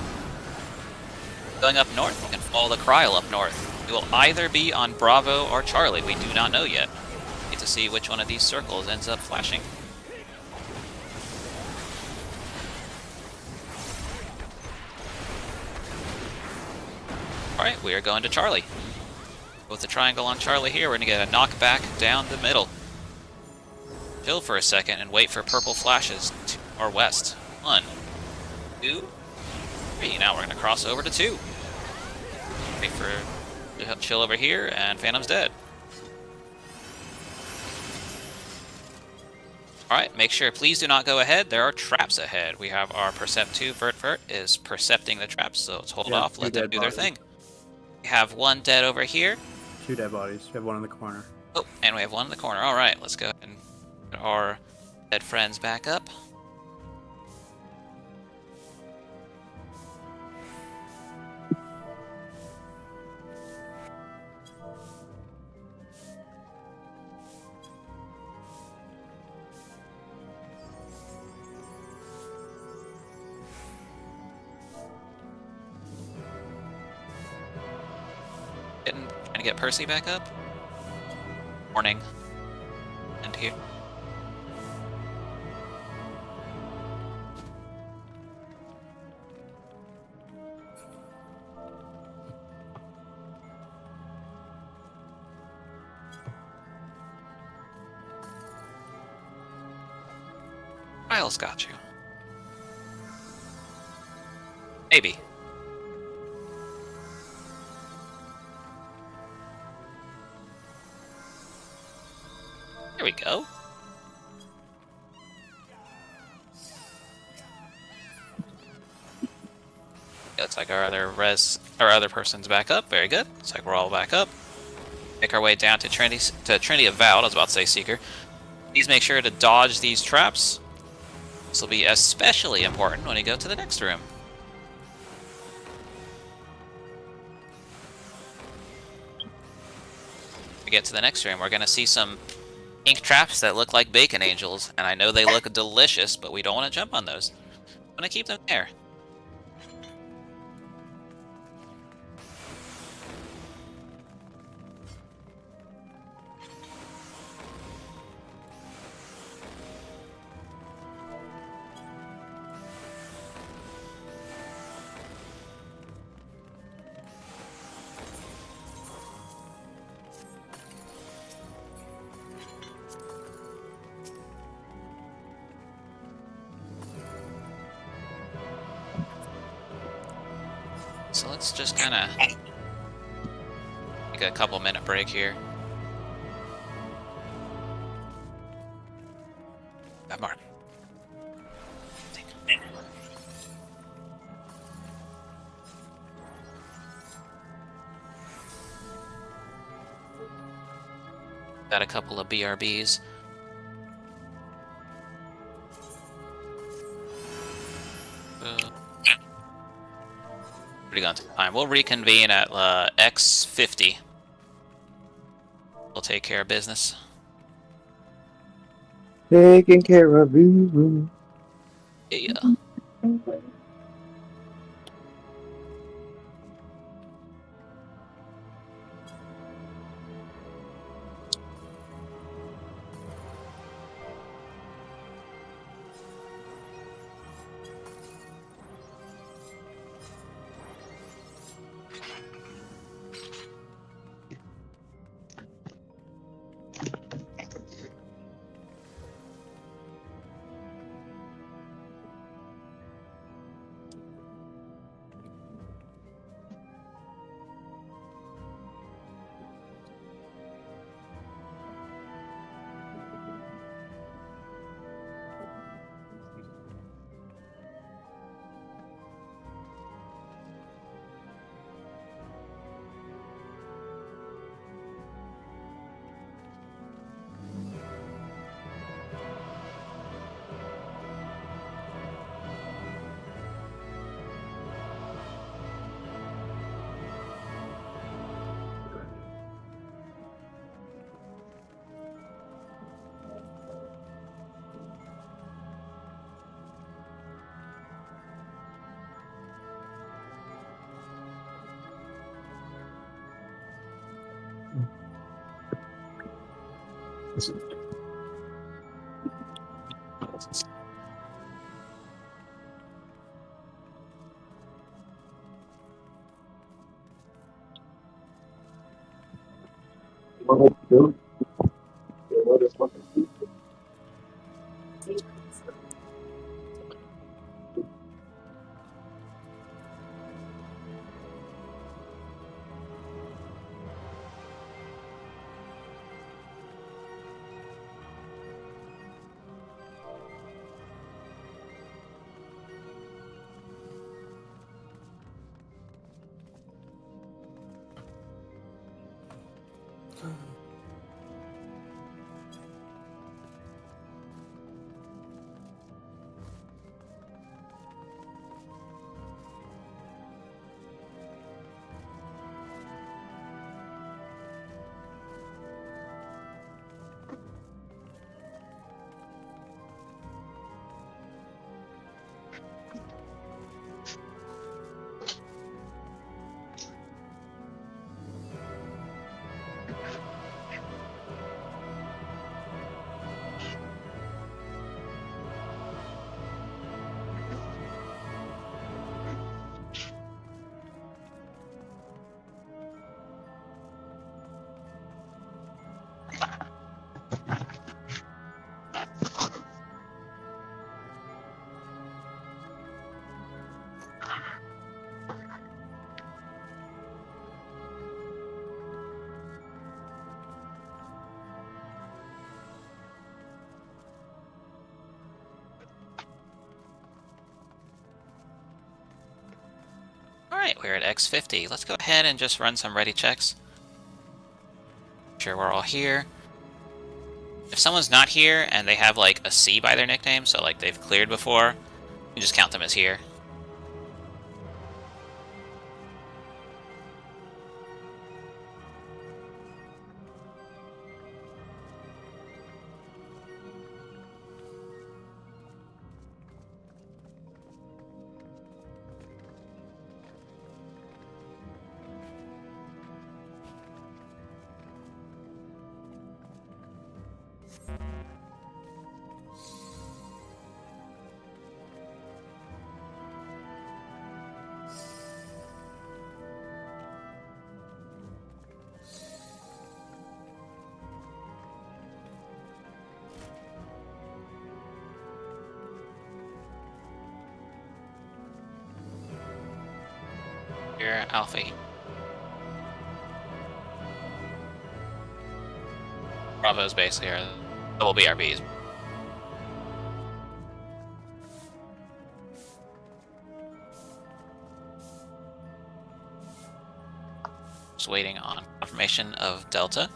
Going up north, we can follow the Kryl up north. We will either be on Bravo or Charlie. We do not know yet. Need to see which one of these circles ends up flashing. Alright, we are going to Charlie. With the triangle on Charlie here, we're going to get a knockback down the middle. Chill for a second and wait for purple flashes to our west. 1, 2, 3. Now we're going to cross over to 2. Wait for chill over here, and Phantom's dead. Alright, make sure, please do not go ahead. There are traps ahead. We have our Percept 2, Vert is percepting the traps, so let's hold off, let them do their thing. We have 1 dead over here. 2 dead bodies. You have 1 in the corner. Oh, and we have 1 in the corner. Alright, let's go ahead and get our dead friends back up. Trying to get Percy back up. Morning. And here. Miles got you. Maybe. There we go. Looks like our other person's back up. Very good. Looks like we're all back up. Make our way down to Trinity Avowed. I was about to say Seeker. Please make sure to dodge these traps. This will be especially important when we go to the next room. we get to the next room, we're gonna see some ink traps that look like bacon angels, and I know they look delicious, but we don't want to jump on those. I'm gonna keep them there. So let's just kind of take a couple-minute break here. Mark. Got a couple of BRBs. Pretty gone time. We'll reconvene at X50. We'll take care of business. Taking care of you. Yeah. Alright, we're at X50. Let's go ahead and just run some ready checks. Sure we're all here. If someone's not here and they have like a C by their nickname, so like they've cleared before, you just count them as here. Your Alpha. Bravo's basically our double BRBs. Just waiting on confirmation of Delta.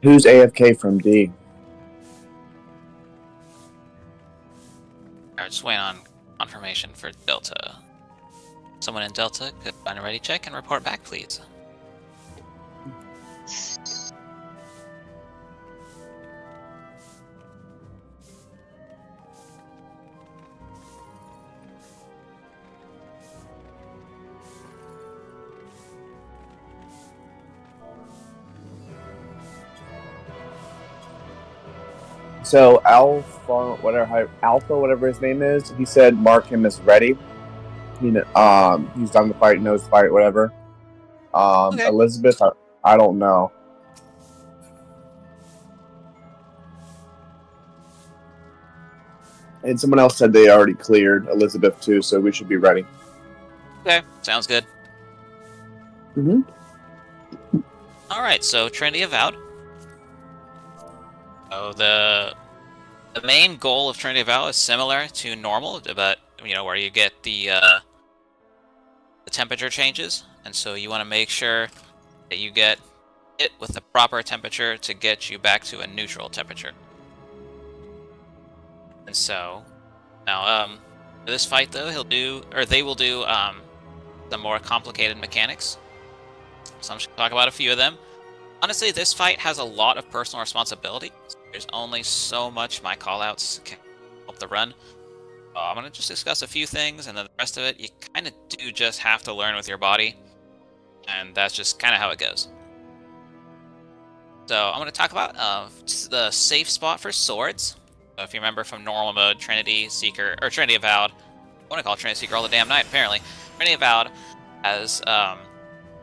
Who's AFK from D? Alright, just waiting on confirmation for Delta. Someone in Delta could find a ready check and report back, please. So Alpha, whatever his name is, he said mark him as ready. He's done the fight, knows the fight, whatever. Okay. Elizabeth, I don't know. And someone else said they already cleared Elizabeth too, so we should be ready. Okay, sounds good. Mm-hmm. Alright, so Trinity Avowed. So the main goal of Trinity Avowed is similar to normal, but where you get the temperature changes, and so you want to make sure that you get it with the proper temperature to get you back to a neutral temperature. And so now for this fight though, they will do the more complicated mechanics. So I'm just gonna talk about a few of them. Honestly, this fight has a lot of personal responsibility. There's only so much my callouts can help the run. I'm going to just discuss a few things, and then the rest of it, you kind of do just have to learn with your body. And that's just kind of how it goes. So I'm going to talk about the safe spot for swords. So if you remember from normal mode, Trinity Seeker, or Trinity Avowed, I want to call Trinity Seeker all the damn night, apparently. Trinity Avowed has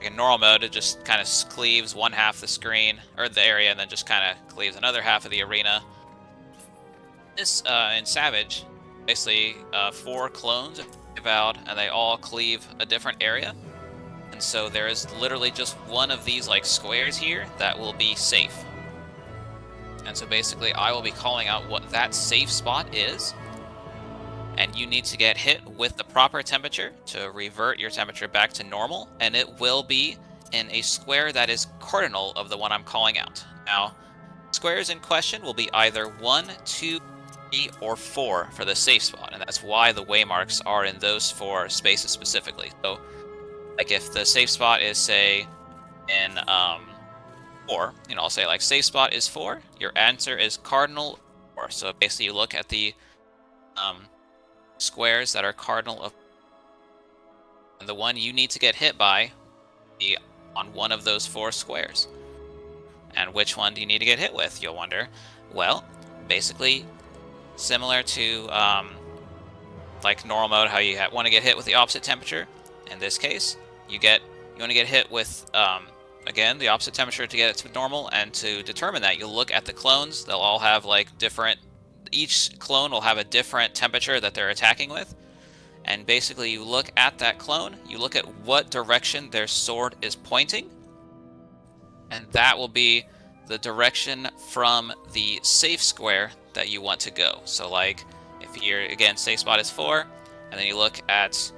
in normal mode, it just kind of cleaves one half the screen, or the area, and then just kind of cleaves another half of the arena. This, in Savage, basically 4 clones of Avowed, and they all cleave a different area. And so there is literally just one of these, like, squares here that will be safe. And so basically, I will be calling out what that safe spot is, and you need to get hit with the proper temperature to revert your temperature back to normal, and it will be in a square that is cardinal of the one I'm calling out. Now, squares in question will be either 1, 2, 3, or 4 for the safe spot, and that's why the waymarks are in those 4 spaces specifically. So, like if the safe spot is, say, in 4, I'll say like safe spot is 4, your answer is cardinal 4. So basically you look at the squares that are cardinal of, and the one you need to get hit by be on one of those 4 squares. And which one do you need to get hit with, you'll wonder? Well, basically similar to like normal mode, how you want to get hit with the opposite temperature. In this case, you want to get hit with again the opposite temperature to get it to normal, and to determine that, you'll look at the clones. They'll all have like different, each clone will have a different temperature that they're attacking with, and basically you look at that clone, you look at what direction their sword is pointing, and that will be the direction from the safe square that you want to go. So like, if you're, again, safe spot is 4, and then you look at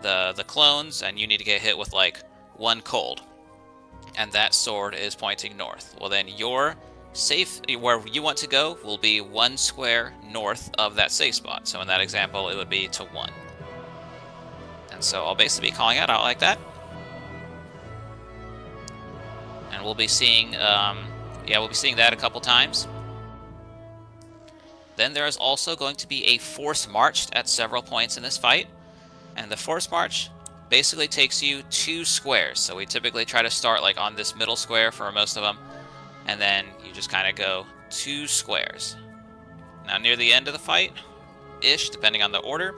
the clones, and you need to get hit with like 1 cold, and that sword is pointing north. Well, then your safe, where you want to go, will be 1 square north of that safe spot. So in that example, it would be to 1. And so I'll basically be calling it out like that. And we'll be seeing, we'll be seeing that a couple times. Then there is also going to be a force march at several points in this fight. And the force march basically takes you 2 squares. So we typically try to start like on this middle square for most of them. And then you just kind of go 2 squares. Now near the end of the fight-ish, depending on the order,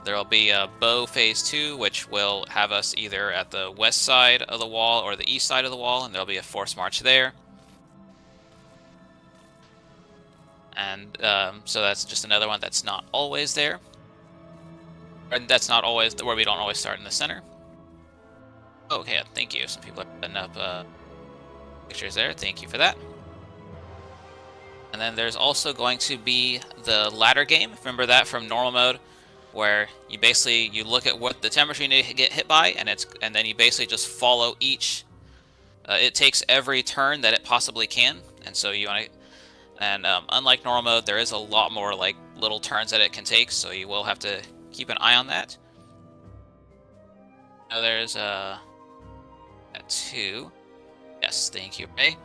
there will be a bow phase 2, which will have us either at the west side of the wall or the east side of the wall, and there'll be a force march there. And so that's just another one that's not always there. Or that's not always where we don't always start in the center. Okay, thank you. Some people are putting up pictures there. Thank you for that. And then there's also going to be the ladder game. Remember that from normal mode, where you basically look at what the temperature you need to get hit by, and then you basically just follow each. It takes every turn that it possibly can, and so you want to. And unlike normal mode, there is a lot more like little turns that it can take, so you will have to keep an eye on that. Now there's a 2. Yes, thank you, Ray.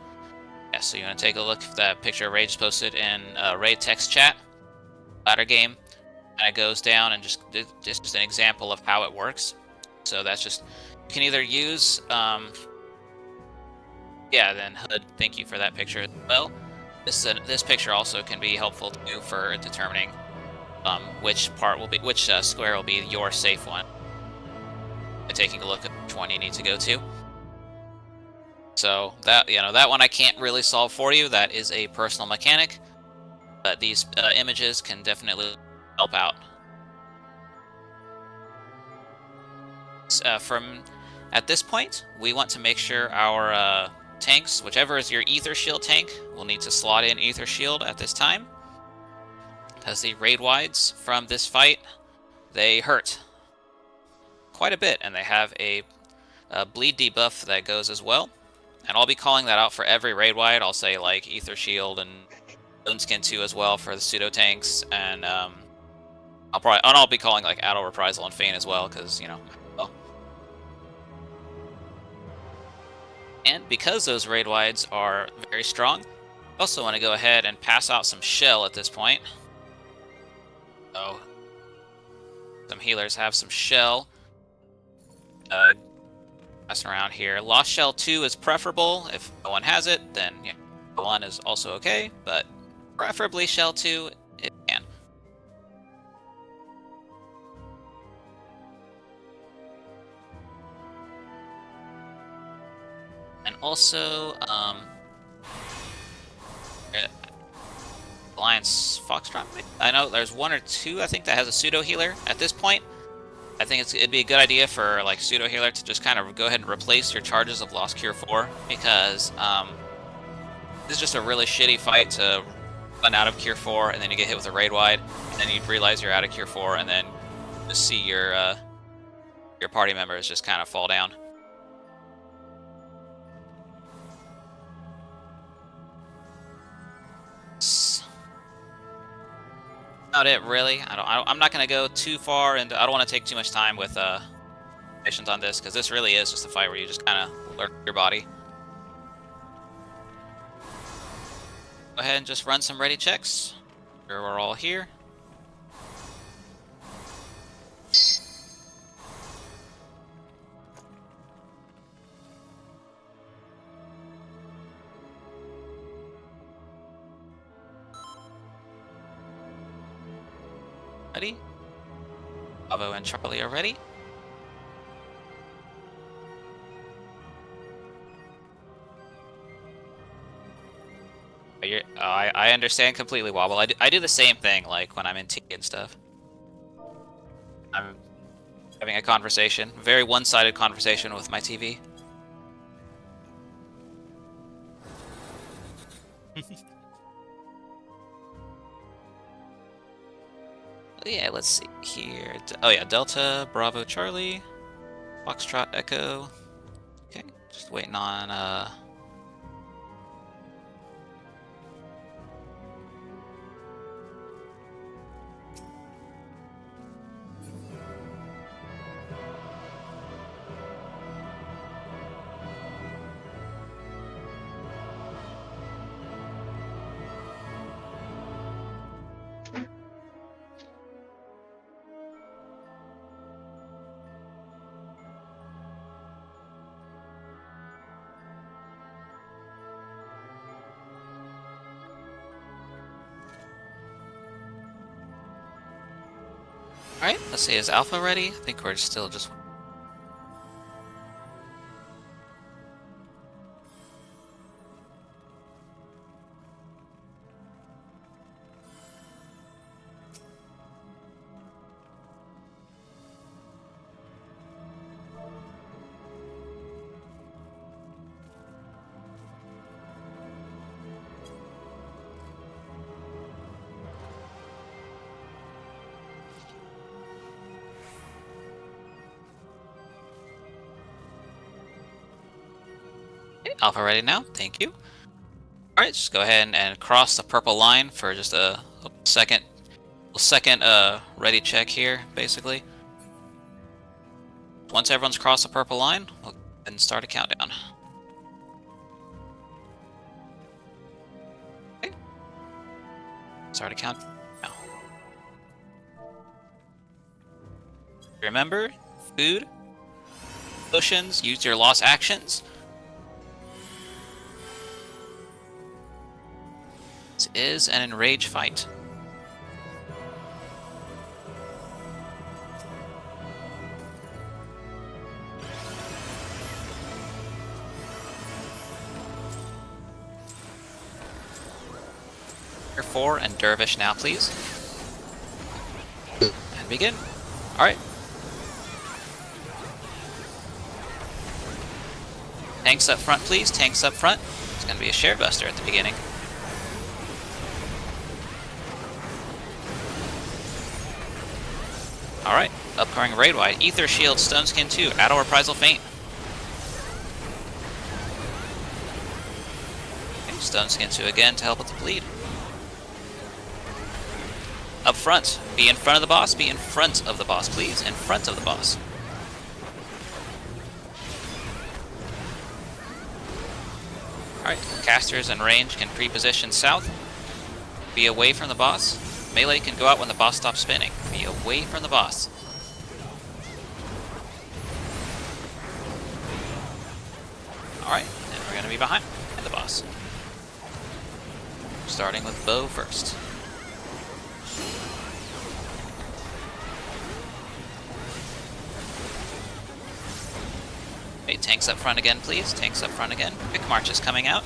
Yes, so you want to take a look at that picture Ray just posted in Ray text chat. Ladder game. And it goes down, and just an example of how it works. So that's just, you can either use, then HUD, thank you for that picture as well. This picture also can be helpful too for determining which square will be your safe one. And taking a look at which one you need to go to. So that that one I can't really solve for you. That is a personal mechanic, but these images can definitely help out. At this point, we want to make sure our tanks, whichever is your ether shield tank, will need to slot in ether shield at this time, because the raid wides from this fight, they hurt quite a bit, and they have a bleed debuff that goes as well. And I'll be calling that out for every raid wide. I'll say like ether shield and Bone Skin 2 as well for the pseudo tanks, and I'll be calling like Adol Reprisal and Feign as well, because well. And because those raid wides are very strong, I also want to go ahead and pass out some shell at this point. So some healers have some shell. Messing around here. Lost Shell 2 is preferable. If no one has it, then 1 is also okay, but preferably Shell 2 if you can. And also, Alliance Foxtrot. I know there's 1 or 2, I think, that has a pseudo healer at this point. I think it'd be a good idea for like pseudo healer to just kind of go ahead and replace your charges of Lost Cure 4, because this is just a really shitty fight to run out of Cure 4 and then you get hit with a raid wide, and then you realize you're out of Cure 4, and then just see your party members just kind of fall down. About it, really. I'm not going to go too far, and I don't want to take too much time with missions on this, because this really is just a fight where you just kind of learn your body. Go ahead and just run some ready checks. Sure, we're all here. Ready? Bravo and Charlie are ready. I understand completely, Wobble. I do the same thing, like when I'm in T and stuff. I'm having a conversation, very one-sided conversation with my TV. Yeah, let's see here. Oh yeah, Delta, Bravo, Charlie, Foxtrot, Echo. Okay, just waiting on Alright, let's see, is Alpha ready? I think we're still just... Okay, Alpha ready now, thank you. Alright, just go ahead and cross the purple line for just a second ready check here, basically. Once everyone's crossed the purple line, we'll go ahead and start a countdown. Okay. Start a count now. Remember, food, potions, use your lost actions. This is an enrage fight. Tier 4 and Dervish now, please. And begin. Alright. Tanks up front, please. Tanks up front. It's going to be a Share Buster at the beginning. Alright. Upcoming Raid Wide. Ether Shield, Stone Skin 2, Addo Reprisal Feint. Okay, Stone Skin 2 again to help with the bleed. Up front. Be in front of the boss. Be in front of the boss, please. In front of the boss. Alright. Casters and range can pre-position south. Be away from the boss. Melee can go out when the boss stops spinning. Be away from the boss. Alright. Then we're going to be behind the boss. Starting with bow first. Okay, tanks up front again, please. Tanks up front again. Quick March is coming out.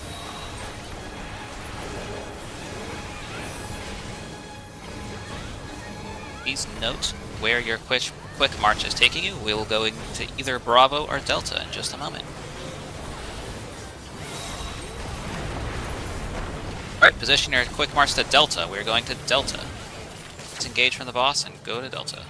Please note where your quick march is taking you. We will go into either Bravo or Delta in just a moment. Alright, position your quick march to Delta. We're going to Delta. Let's engage from the boss and go to Delta.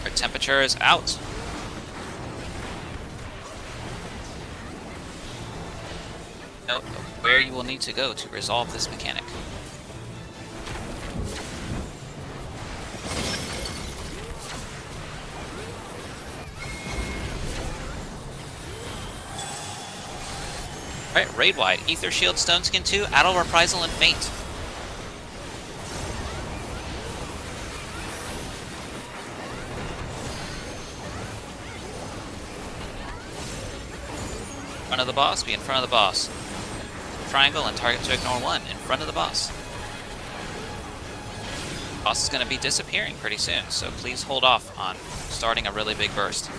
Our temperature is out. Note where you will need to go to resolve this mechanic. Alright, Raid Wide. Ether Shield, Stone Skin 2, Addo Reprisal, and Feint. In front of the boss, be in front of the boss. Triangle and target to ignore 1, in front of the boss. Boss is going to be disappearing pretty soon, so please hold off on starting a really big burst.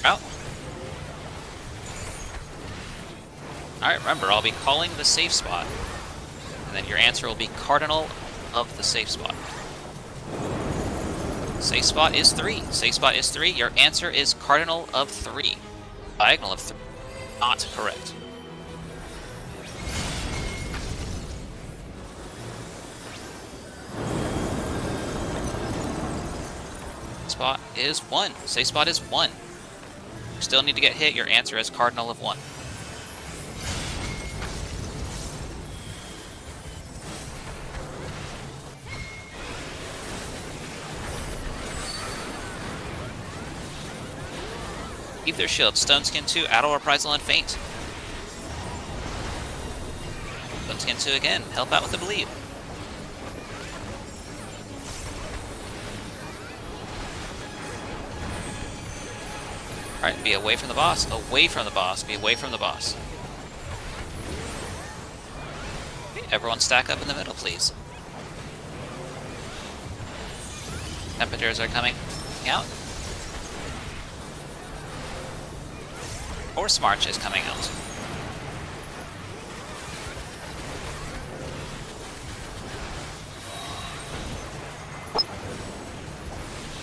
Out. Alright, remember, I'll be calling the safe spot. And then your answer will be cardinal of the safe spot. Safe spot is 3. Safe spot is 3. Your answer is cardinal of 3. Diagonal of 3. Not correct. Spot is 1. Safe spot is 1. You still need to get hit. Your answer is cardinal of 1. Keep their shield. Stone Skin 2, Adder Reprisal, and Feint. Stone Skin 2 again. Help out with the bleed. Alright, be away from the boss. Away from the boss. Be away from the boss. Okay, everyone stack up in the middle, please. Temperatures are coming out. Horse March is coming out.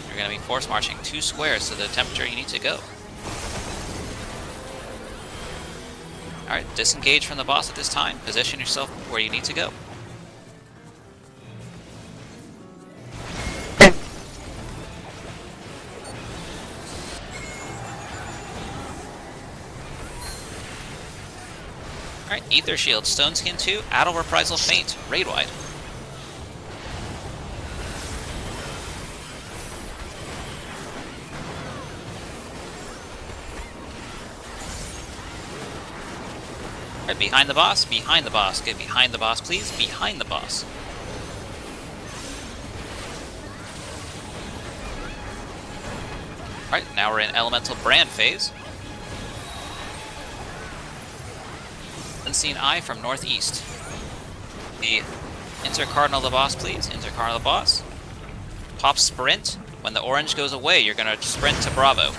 You're going to be force marching 2 squares to the temperature you need to go. Alright, disengage from the boss at this time. Position yourself where you need to go. Alright, Ether Shield, Stone Skin 2, Adder Reprisal, Feint, raid wide. Alright, behind the boss, behind the boss. Get behind the boss, please, behind the boss. Alright, now we're in Elemental Brand phase. Unseen Eye from northeast. The intercardinal of the boss, please. Intercardinal of the boss. Pop sprint. When the orange goes away, you're gonna sprint to Bravo.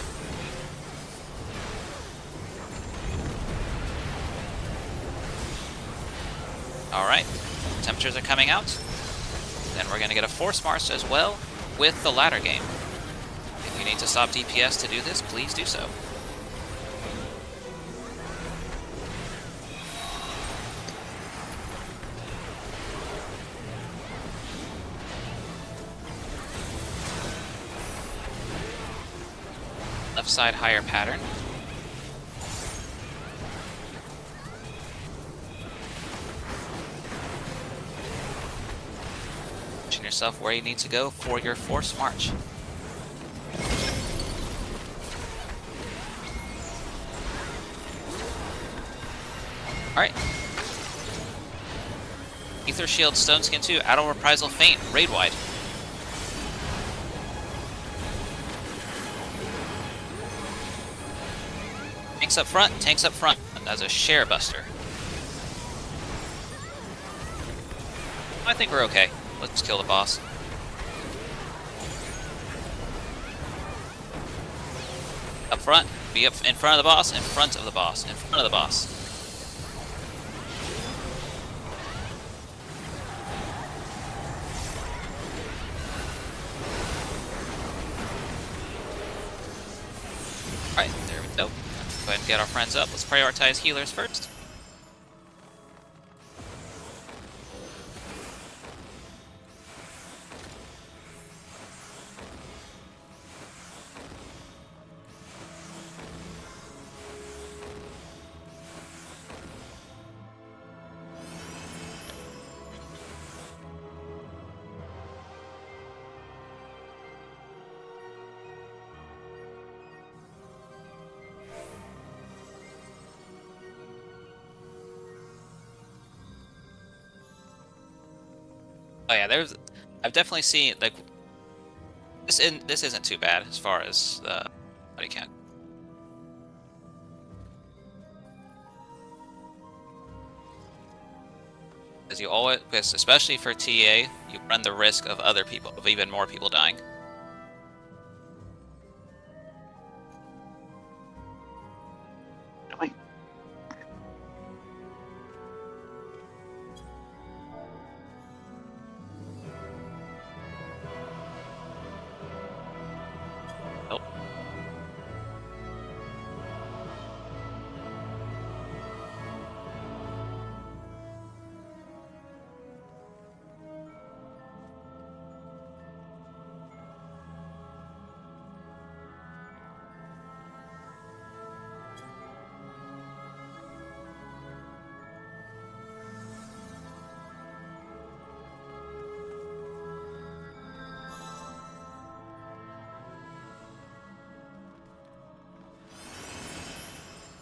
Alright. Temperatures are coming out. Then we're gonna get a Force March as well with the ladder game. If you need to stop DPS to do this, please do so. Left side higher pattern. Position yourself where you need to go for your Force March. Alright. Ether Shield, Stone Skin 2, Adder Reprisal, Feint, raid wide. Tanks up front, tanks up front. That's a Share Buster. I think we're okay. Let's kill the boss. Up front, be up in front of the boss, in front of the boss, in front of the boss. Alright, there we go. Go ahead and get our friends up. Let's prioritize healers first. Oh yeah, I've definitely seen, like, this isn't too bad as far as the body count. Because you always, because especially for TA, you run the risk of other people, of even more people dying. Oh.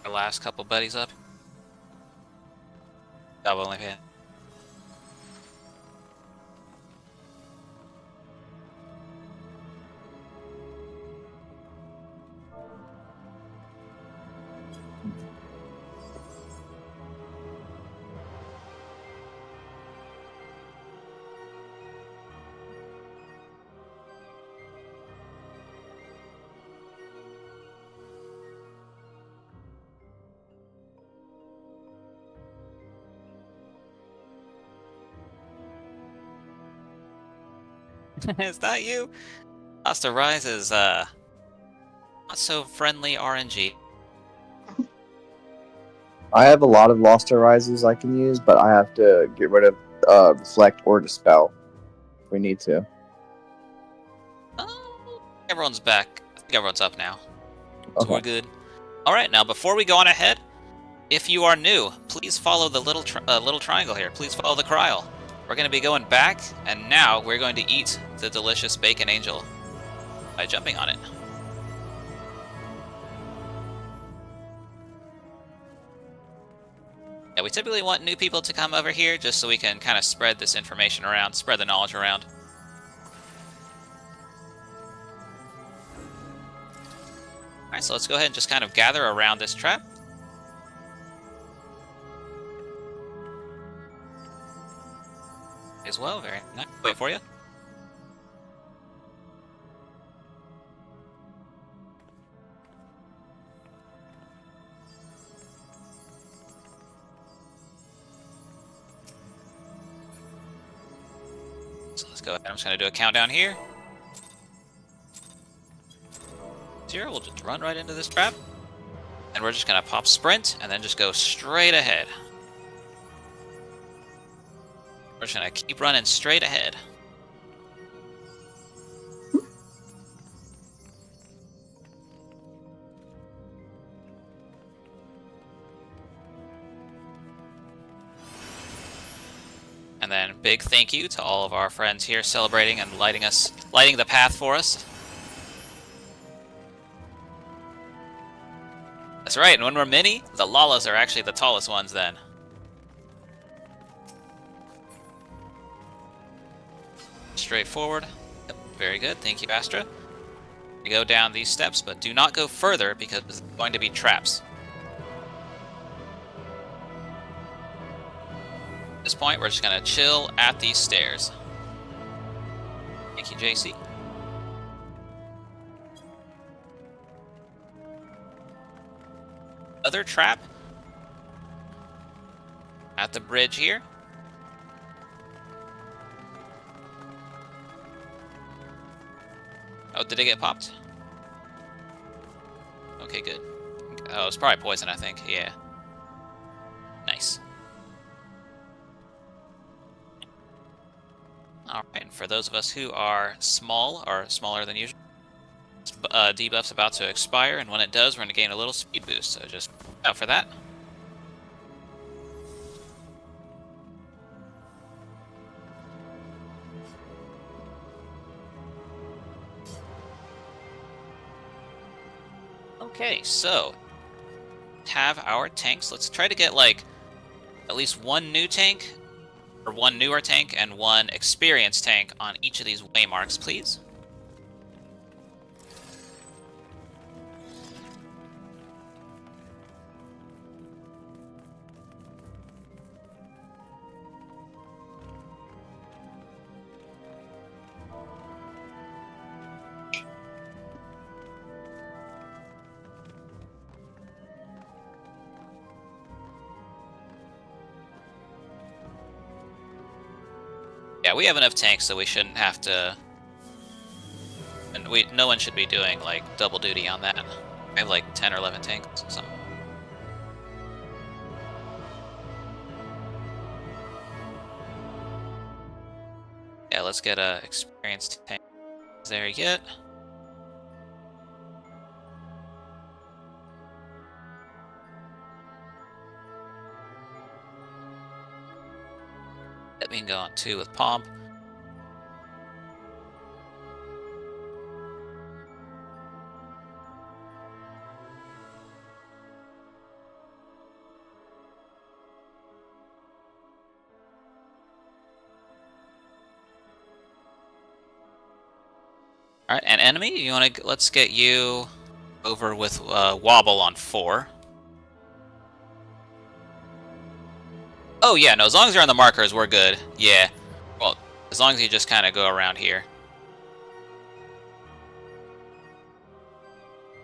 Our last couple buddies up. Double only hit. Is that you? Lost to Rise is not so friendly RNG. I have a lot of Lost Horizons I can use, but I have to get rid of Reflect or Dispel if we need to. Oh, everyone's back. I think everyone's up now. So Okay. we're good. Alright, now before we go on ahead, if you are new, please follow the little triangle here. Please follow the Kryl. We're going to be going back, and now we're going to eat the delicious Bacon Angel by jumping on it. Yeah, we typically want new people to come over here just so we can kind of spread this information around, spread the knowledge around. Alright, so let's go ahead and just kind of gather around this trap. As well, very nice. Wait for you. So let's go ahead. I'm just going to do a countdown here. 0, we'll just run right into this trap. And we're just going to pop sprint and then just go straight ahead. We're just going to keep running straight ahead. And then big thank you to all of our friends here celebrating and lighting the path for us. That's right, and when we're mini, the Lalas are actually the tallest ones then. Straightforward. Yep, very good, thank you, Astra. You go down these steps, but do not go further because there's going to be traps. At this point, we're just going to chill at these stairs. Thank you, JC. Other trap at the bridge here. Oh, did it get popped? Okay, good. Oh, it's probably poison, I think. Yeah. Nice. Alright, and for those of us who are small, or smaller than usual, debuff's about to expire, and when it does, we're going to gain a little speed boost, so just look out for that. Okay, so have our tanks. Let's try to get like at least one new tank, or one newer tank, and one experienced tank on each of these waymarks, please. Yeah, we have enough tanks, so we shouldn't have to. And no one should be doing like double duty on that. I have like 10 or 11 tanks. So. Yeah, let's get a experienced tank there yet. Let me go on 2 with Pomp. All right, and enemy, you want to? Let's get you over with Wobble on 4. Oh yeah, no, as long as you're on the markers, we're good. Yeah, well, as long as you just kind of go around here.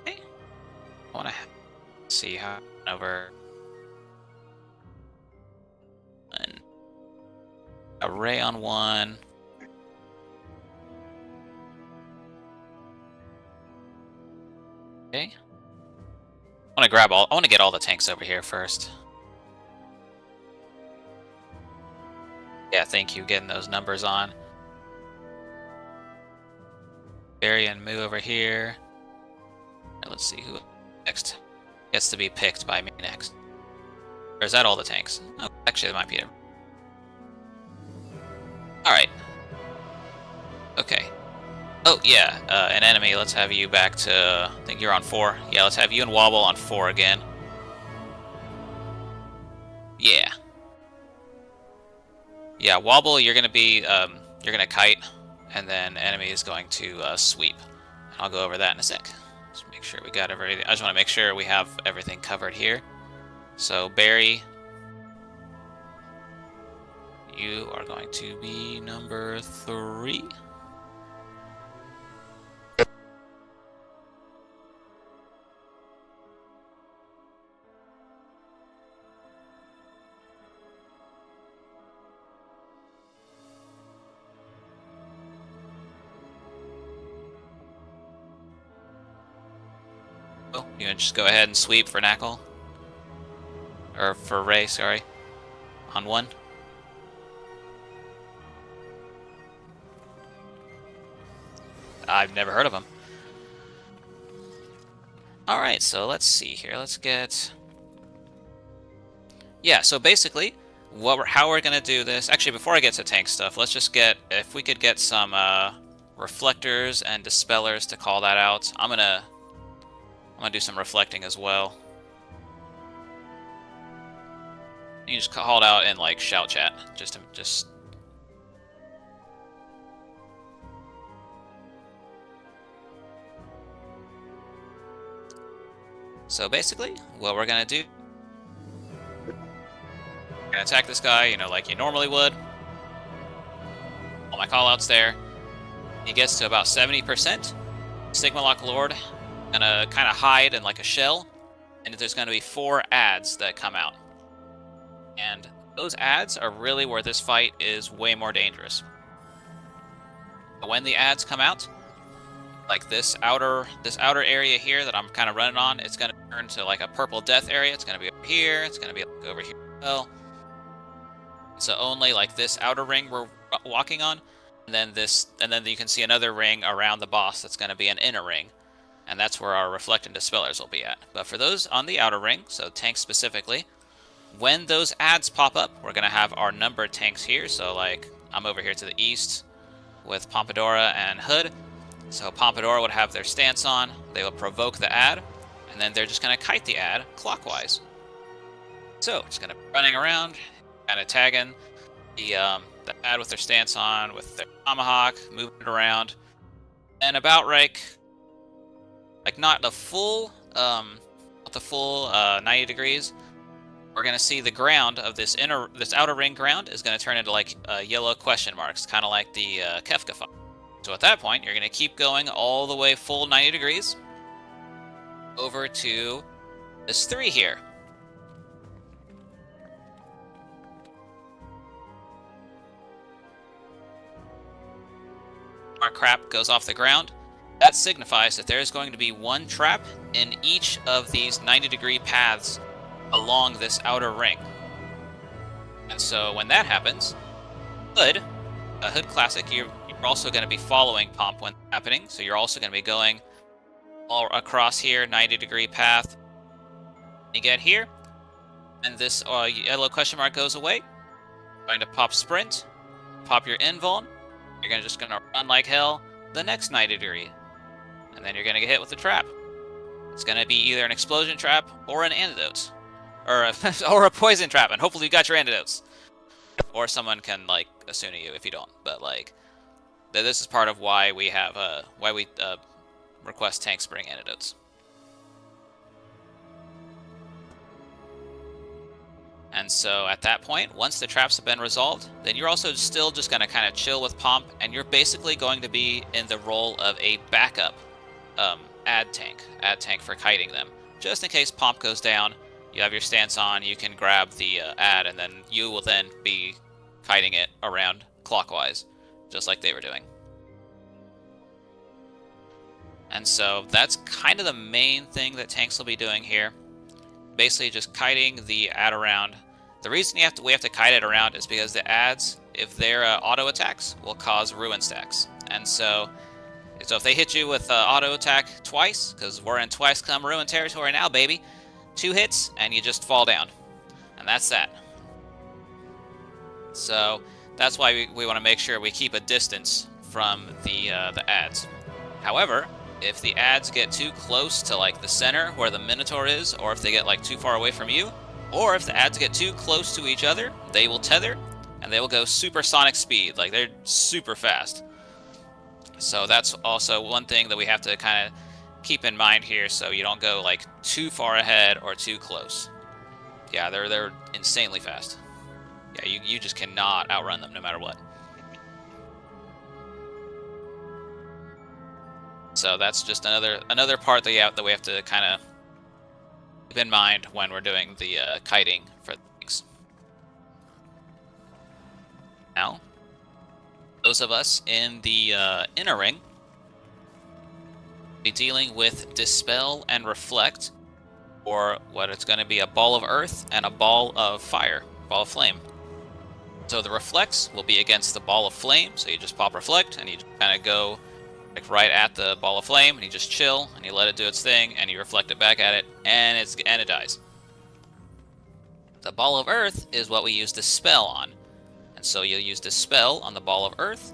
Okay. I want to see how over an array on 1. Okay. I want to get all the tanks over here first. Yeah, thank you, getting those numbers on. Barry and Moo over here. Right, let's see who next gets to be picked by me next. Or is that all the tanks? Oh, actually, it might be. Alright. Okay. Oh, yeah, an enemy. Let's have you back to... I think you're on 4. Yeah, let's have you and Wobble on 4 again. Yeah. Yeah, Wobble, you're gonna be... you're gonna kite, and then enemy is going to sweep. I'll go over that in a sec. Just make sure we got everything. I just want to make sure we have everything covered here. So, Barry... you are going to be number 3. Oh, you want to just go ahead and sweep for Knackle? Or for Ray, sorry. On 1. I've never heard of him. Alright, so let's see here. Let's get... Yeah, so basically, how we're going to do this... Actually, before I get to tank stuff, let's just get... If we could get some reflectors and dispellers to call that out. I'm gonna do some reflecting as well. You just call it out in like shout chat, just. So basically, what we're gonna do, we're gonna attack this guy, you know, like you normally would. All my callouts there. He gets to about 70%. Sigma Lock Lord gonna kind of hide in like a shell, and there's gonna be 4 ads that come out. And those ads are really where this fight is way more dangerous. When the ads come out, like this outer area here that I'm kind of running on, it's going to turn to like a purple death area. It's going to be over here. It's going to be like over here as well. So only like this outer ring we're walking on, and then you can see another ring around the boss that's going to be an inner ring, and that's where our reflect and dispellers will be at. But for those on the outer ring, so tanks specifically, when those ads pop up, we're going to have our numbered tanks here. So like I'm over here to the east with Pompadora and Hood. So Pompadora would have their stance on, they will provoke the ad, and then they're just going to kite the ad clockwise. So just going to be running around, kind of tagging the ad with their stance on, with their tomahawk, moving it around, and about like not the full 90 degrees. We're going to see the ground of this outer ring ground is going to turn into like yellow question marks, kind of like the Kefka font. So at that point, you're going to keep going all the way full 90 degrees over to this 3 here. mark crap goes off the ground, that signifies that there is going to be one trap in each of these 90-degree paths along this outer ring. And so when that happens, Hood Classic, you're also going to be following Pomp when happening. So you're also going to be going all across here, 90-degree path. You get here, and this yellow question mark goes away. You're going to pop Sprint, pop your invuln. You're just going to run like hell the next 90 degree. And then you're going to get hit with the trap. It's going to be either an explosion trap or an antidote. Or a poison trap, and hopefully you got your antidotes. Or someone can, like, Asuna you if you don't. But, like, this is part of why we have, request tanks bring antidotes. And so at that point, once the traps have been resolved, then you're also still just going to kind of chill with Pomp, and you're basically going to be in the role of a backup ad tank for kiting them. Just in case Pomp goes down, you have your stance on, you can grab the ad, and then you will then be kiting it around clockwise, just like they were doing. And so that's kind of the main thing that tanks will be doing here. Basically just kiting the ad around. The reason we have to kite it around is because the ads, if they're auto attacks, will cause ruin stacks. And so if they hit you with auto attack twice, because we're in twice come ruin territory now, baby, 2 hits and you just fall down. And that's that. So that's why we want to make sure we keep a distance from the ads. However, if the ads get too close to like the center where the Minotaur is, or if they get like too far away from you, or if the ads get too close to each other, they will tether and they will go supersonic speed. Like they're super fast. So that's also one thing that we have to kind of keep in mind here, so you don't go like too far ahead or too close. Yeah, they're insanely fast. Yeah, you just cannot outrun them no matter what. So that's just another part that we have to kind of keep in mind when we're doing the kiting for things. Now, those of us in the inner ring be dealing with Dispel and Reflect, or what it's going to be a ball of earth and a ball of fire, ball of flame. So the reflects will be against the ball of flame, so you just pop Reflect and you kind of go like right at the ball of flame, and you just chill and you let it do its thing, and you reflect it back at it, and it dies. The ball of earth is what we use Dispel on, and so you'll use Dispel on the ball of earth,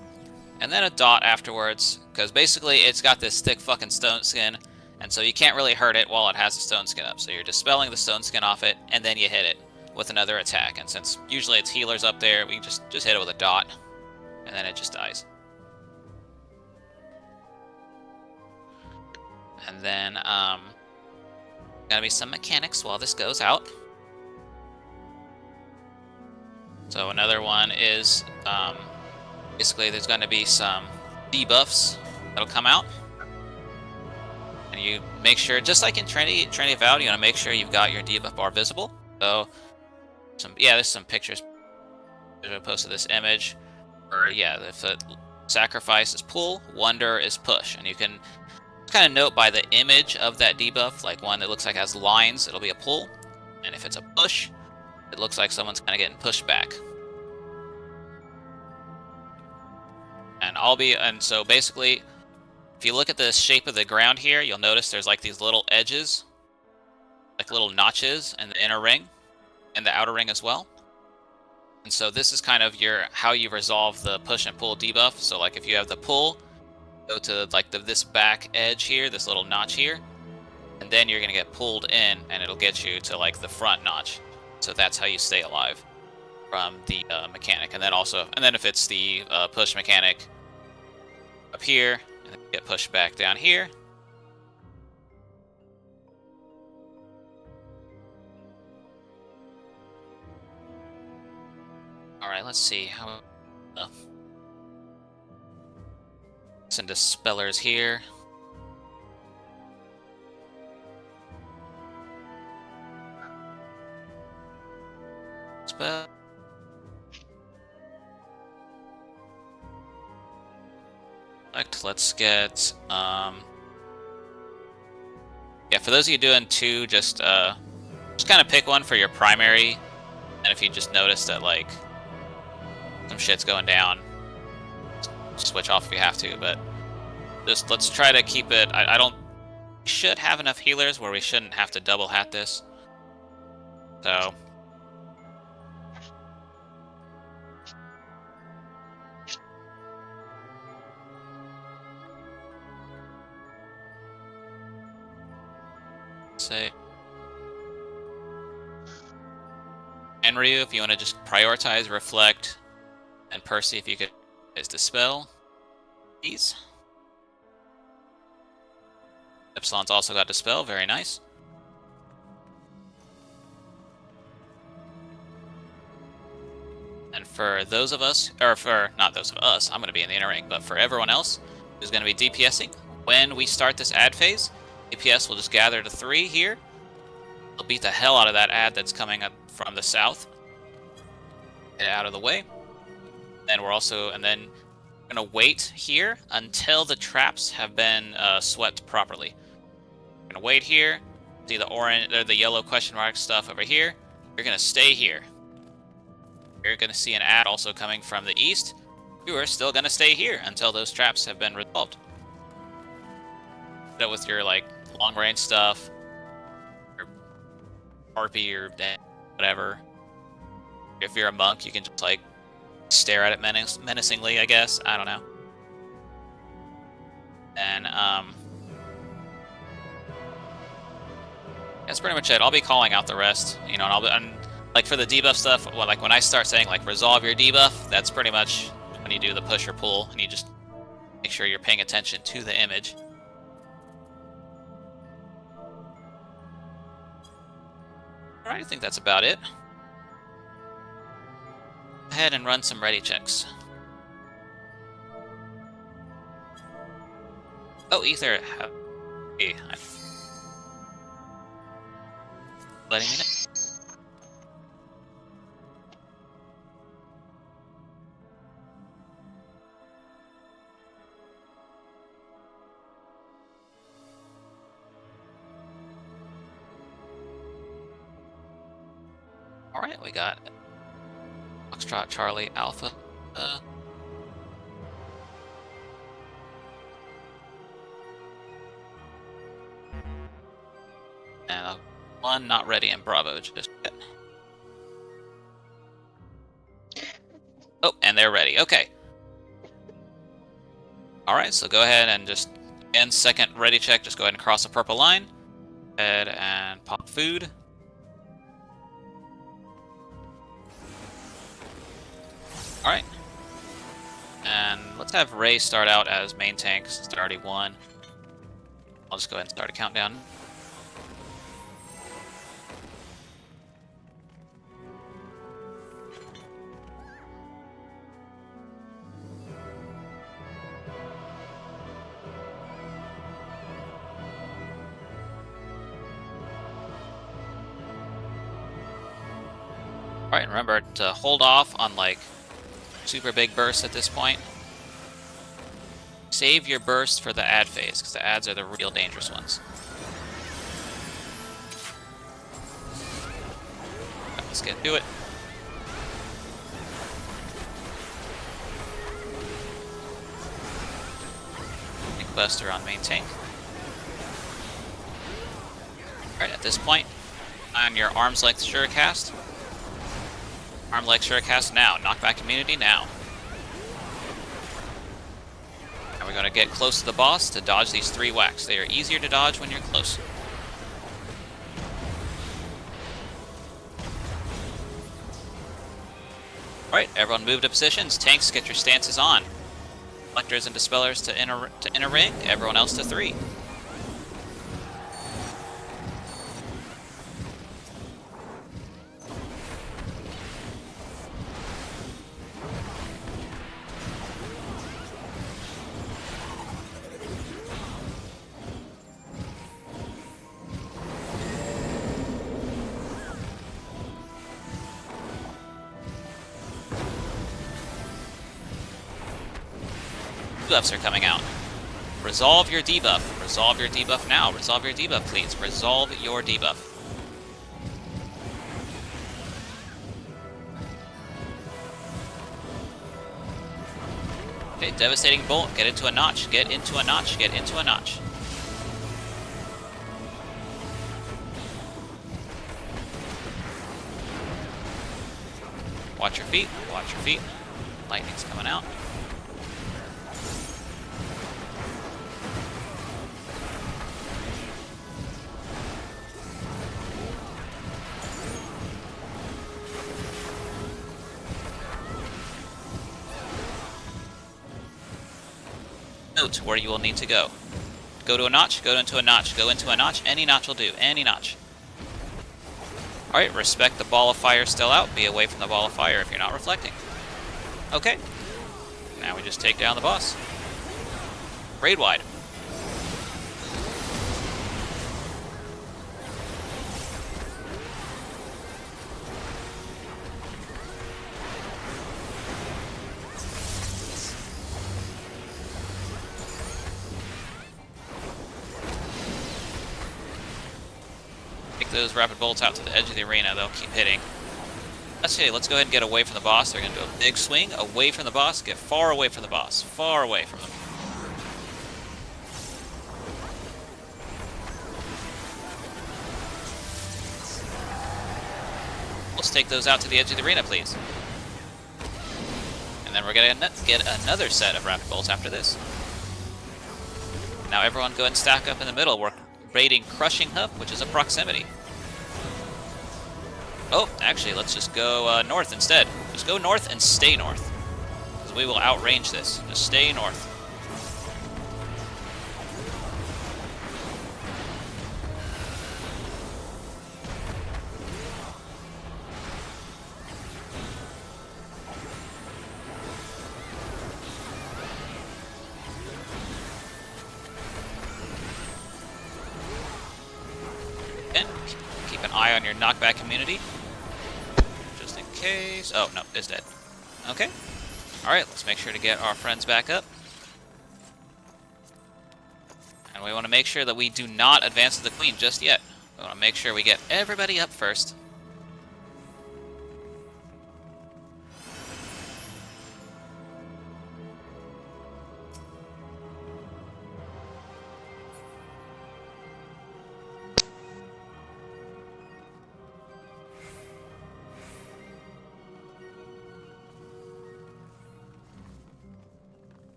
and then a dot afterwards, because basically it's got this thick fucking stone skin, and so you can't really hurt it while it has the stone skin up. So you're dispelling the stone skin off it, and then you hit it with another attack. And since usually it's healers up there, we can just hit it with a dot, and then it just dies. And then gonna be some mechanics while this goes out. So another one is basically there's going to be some debuffs that'll come out, and you make sure, just like in Trinity Avowed, you want to make sure you've got your debuff bar visible. So there's some pictures. I posted this image, or if the sacrifice is pull, wonder is push, and you can kind of note by the image of that debuff, like one that looks like has lines, it'll be a pull, and if it's a push, it looks like someone's kind of getting pushed back. And so basically, if you look at the shape of the ground here, you'll notice there's like these little edges, like little notches in the inner ring, and the outer ring as well. And so this is kind of how you resolve the push and pull debuff. So like if you have the pull, go to like this back edge here, this little notch here, and then you're gonna get pulled in, and it'll get you to like the front notch. So that's how you stay alive from the mechanic. And then if it's the push mechanic up here, and then you get pushed back down here. All right, let's see how. Some dispellers here. Spell. let's get yeah, for those of you doing 2, just kind of pick one for your primary, and if you just notice that like some shit's going down, switch off if you have to, but just let's try to keep it. I don't should have enough healers where we shouldn't have to double hat this. So say and Ryu, if you want to just prioritize reflect, and Percy, if you could is dispel these. Epsilon's also got dispel, very nice. And for those of us, or for not those of us, I'm going to be in the inner ring, but for everyone else who's going to be DPSing, when we start this ad phase, DPS will just gather to 3 here. They'll beat the hell out of that ad that's coming up from the south. Get out of the way. And we're also, and then we're going to wait here until the traps have been swept properly. We're going to wait here. See the orange, or the yellow question mark stuff over here. You're going to stay here. You're going to see an ad also coming from the east. You are still going to stay here until those traps have been resolved. That with your like long range stuff, your harpy or whatever. If you're a monk, you can just like stare at it menacingly, I guess. I don't know. And that's pretty much it. I'll be calling out the rest, you know, and like for the debuff stuff, well, like when I start saying like resolve your debuff, that's pretty much when you do the push or pull, and you just make sure you're paying attention to the image. Alright, I think that's about it. Go ahead and run some ready checks. Oh, Ether. Okay, letting me know. Alright, we got Foxtrot, Charlie, Alpha. And 1 not ready in Bravo just yet. Oh, and they're ready. Okay. Alright, so go ahead and just, again, second ready check, just go ahead and cross the purple line. Go ahead and pop food. Alright. And let's have Ray start out as main tank, since it's already 1. I'll just go ahead and start a countdown. Alright, remember to hold off on like super big bursts at this point. Save your burst for the ad phase, because the ads are the real dangerous ones. Let's get to it. Big buster on main tank. Alright, at this point, on your arm's length sure cast. Arm length sure cast now. Knockback immunity now. And we're going to get close to the boss to dodge these 3 whacks. They are easier to dodge when you're close. Alright, everyone move to positions. Tanks, get your stances on. Collectors and dispellers to inner ring. Everyone else to 3. Buffs are coming out. Resolve your debuff. Resolve your debuff now. Resolve your debuff, please. Resolve your debuff. Okay, devastating bolt. Get into a notch. Get into a notch. Get into a notch. Watch your feet. Watch your feet. Lightning's coming out. Note where you will need to go. Go to a notch, go into a notch, go into a notch. Any notch will do, any notch. Alright, respect the ball of fire still out. Be away from the ball of fire if you're not reflecting. Okay. Now we just take down the boss. Raid wide. Those rapid bolts out to the edge of the arena, they'll keep hitting. Let's go ahead and get away from the boss. They're going to do a big swing away from the boss. Get far away from the boss. Far away from him. Let's take those out to the edge of the arena, please. And then we're going to get another set of rapid bolts after this. Now everyone go ahead and stack up in the middle. We're raiding Crushing Hoof, which is a proximity. Oh, actually, let's just go north instead. Just go north and stay north, because we will outrange this. Just stay north. And keep an eye on your knockback immunity. Case. Oh, no, it's dead. Okay. Alright, let's make sure to get our friends back up. And we want to make sure that we do not advance to the queen just yet. We want to make sure we get everybody up first.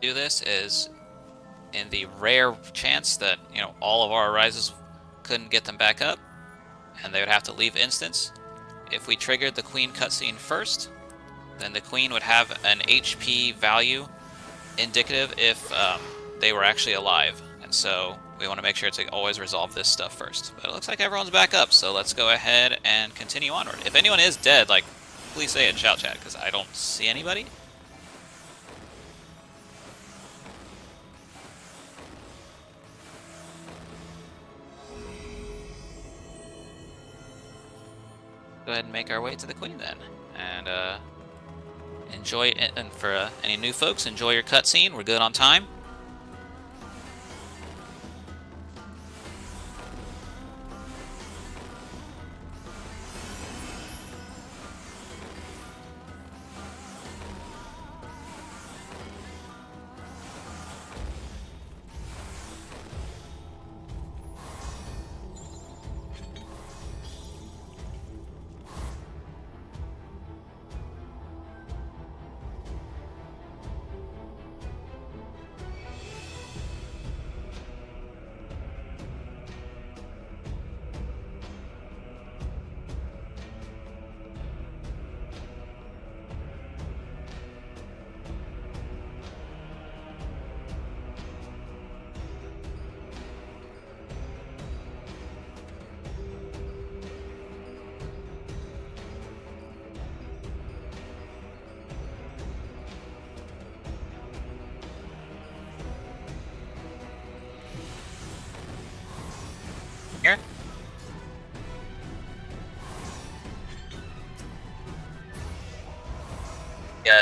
Do this is in the rare chance that, you know, all of our rises couldn't get them back up and they would have to leave instance. If we triggered the queen cutscene first, then the queen would have an HP value indicative if they were actually alive. And so we want to make sure to always resolve this stuff first. But it looks like everyone's back up, so let's go ahead and continue onward. If anyone is dead, like, please say it in shout chat, because I don't see anybody. Go ahead and make our way to the queen then, and enjoy it. And for any new folks, enjoy your cutscene. We're good on time.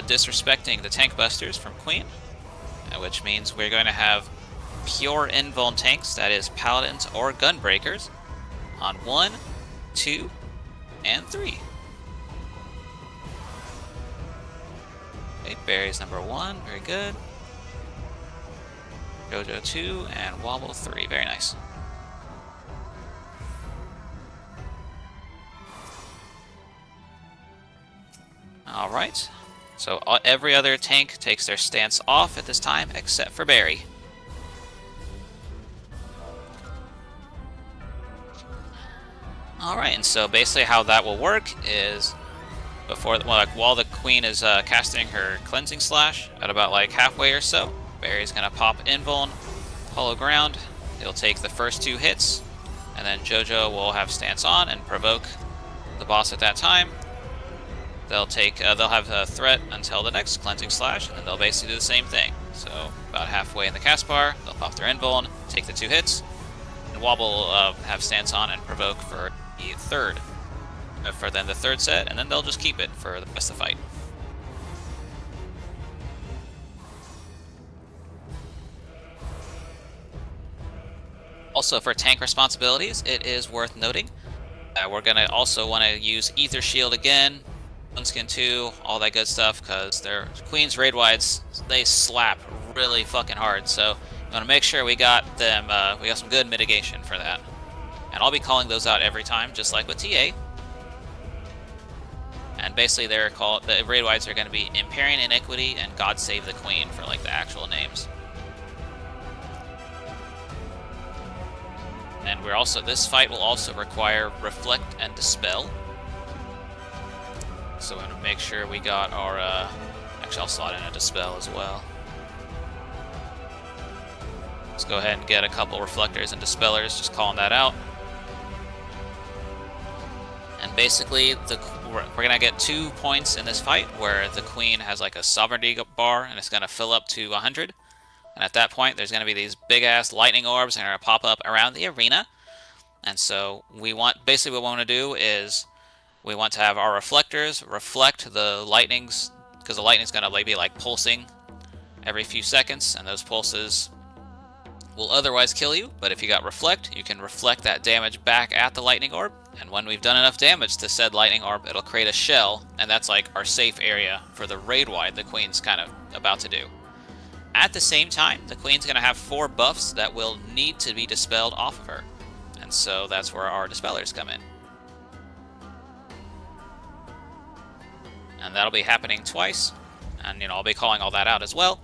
disrespecting the tank busters from Queen, which means we're going to have pure invuln tanks, that is paladins or gunbreakers, on 1, 2, and 3. Okay, Barry's number 1, very good. Jojo 2, and Wobble 3, very nice. Alright, so every other tank takes their stance off at this time, except for Barry. Alright, and so basically how that will work is, while the Queen is casting her Cleansing Slash, at about like halfway or so, Barry's going to pop Invuln, Hollow Ground, he'll take the first 2 hits, and then Jojo will have stance on and provoke the boss at that time. They'll have a threat until the next Cleansing Slash, and then they'll basically do the same thing. So about halfway in the cast bar, they'll pop their Invuln, take the 2 hits, and Wobble will have stance on and provoke for the third set, and then they'll just keep it for the rest of the fight. Also, for tank responsibilities, it is worth noting that we're going to also want to use Ether Shield again, Sunskin 2, all that good stuff, because their Queen's raid wides, they slap really fucking hard, so we want to make sure we got them, we got some good mitigation for that. And I'll be calling those out every time, just like with TA. And basically they're called, the raid wides are going to be Imperial Iniquity and God Save the Queen for like the actual names. And we're also, this fight will also require Reflect and Dispel. So we're going to make sure we got our, actually I'll slot in a Dispel as well. Let's go ahead and get a couple Reflectors and Dispellers, just calling that out. And basically, we're going to get 2 points in this fight where the Queen has like a Sovereignty bar and it's going to fill up to 100. And at that point, there's going to be these big-ass lightning orbs that are going to pop up around the arena. And so basically what we want to do is we want to have our reflectors reflect the lightnings, because the lightning's going to be like pulsing every few seconds, and those pulses will otherwise kill you. But if you got reflect, you can reflect that damage back at the lightning orb. And when we've done enough damage to said lightning orb, it'll create a shell, and that's like our safe area for the raid wide the Queen's kind of about to do. At the same time, the Queen's going to have 4 buffs that will need to be dispelled off of her. And so that's where our Dispellers come in. And that'll be happening twice. And, I'll be calling all that out as well.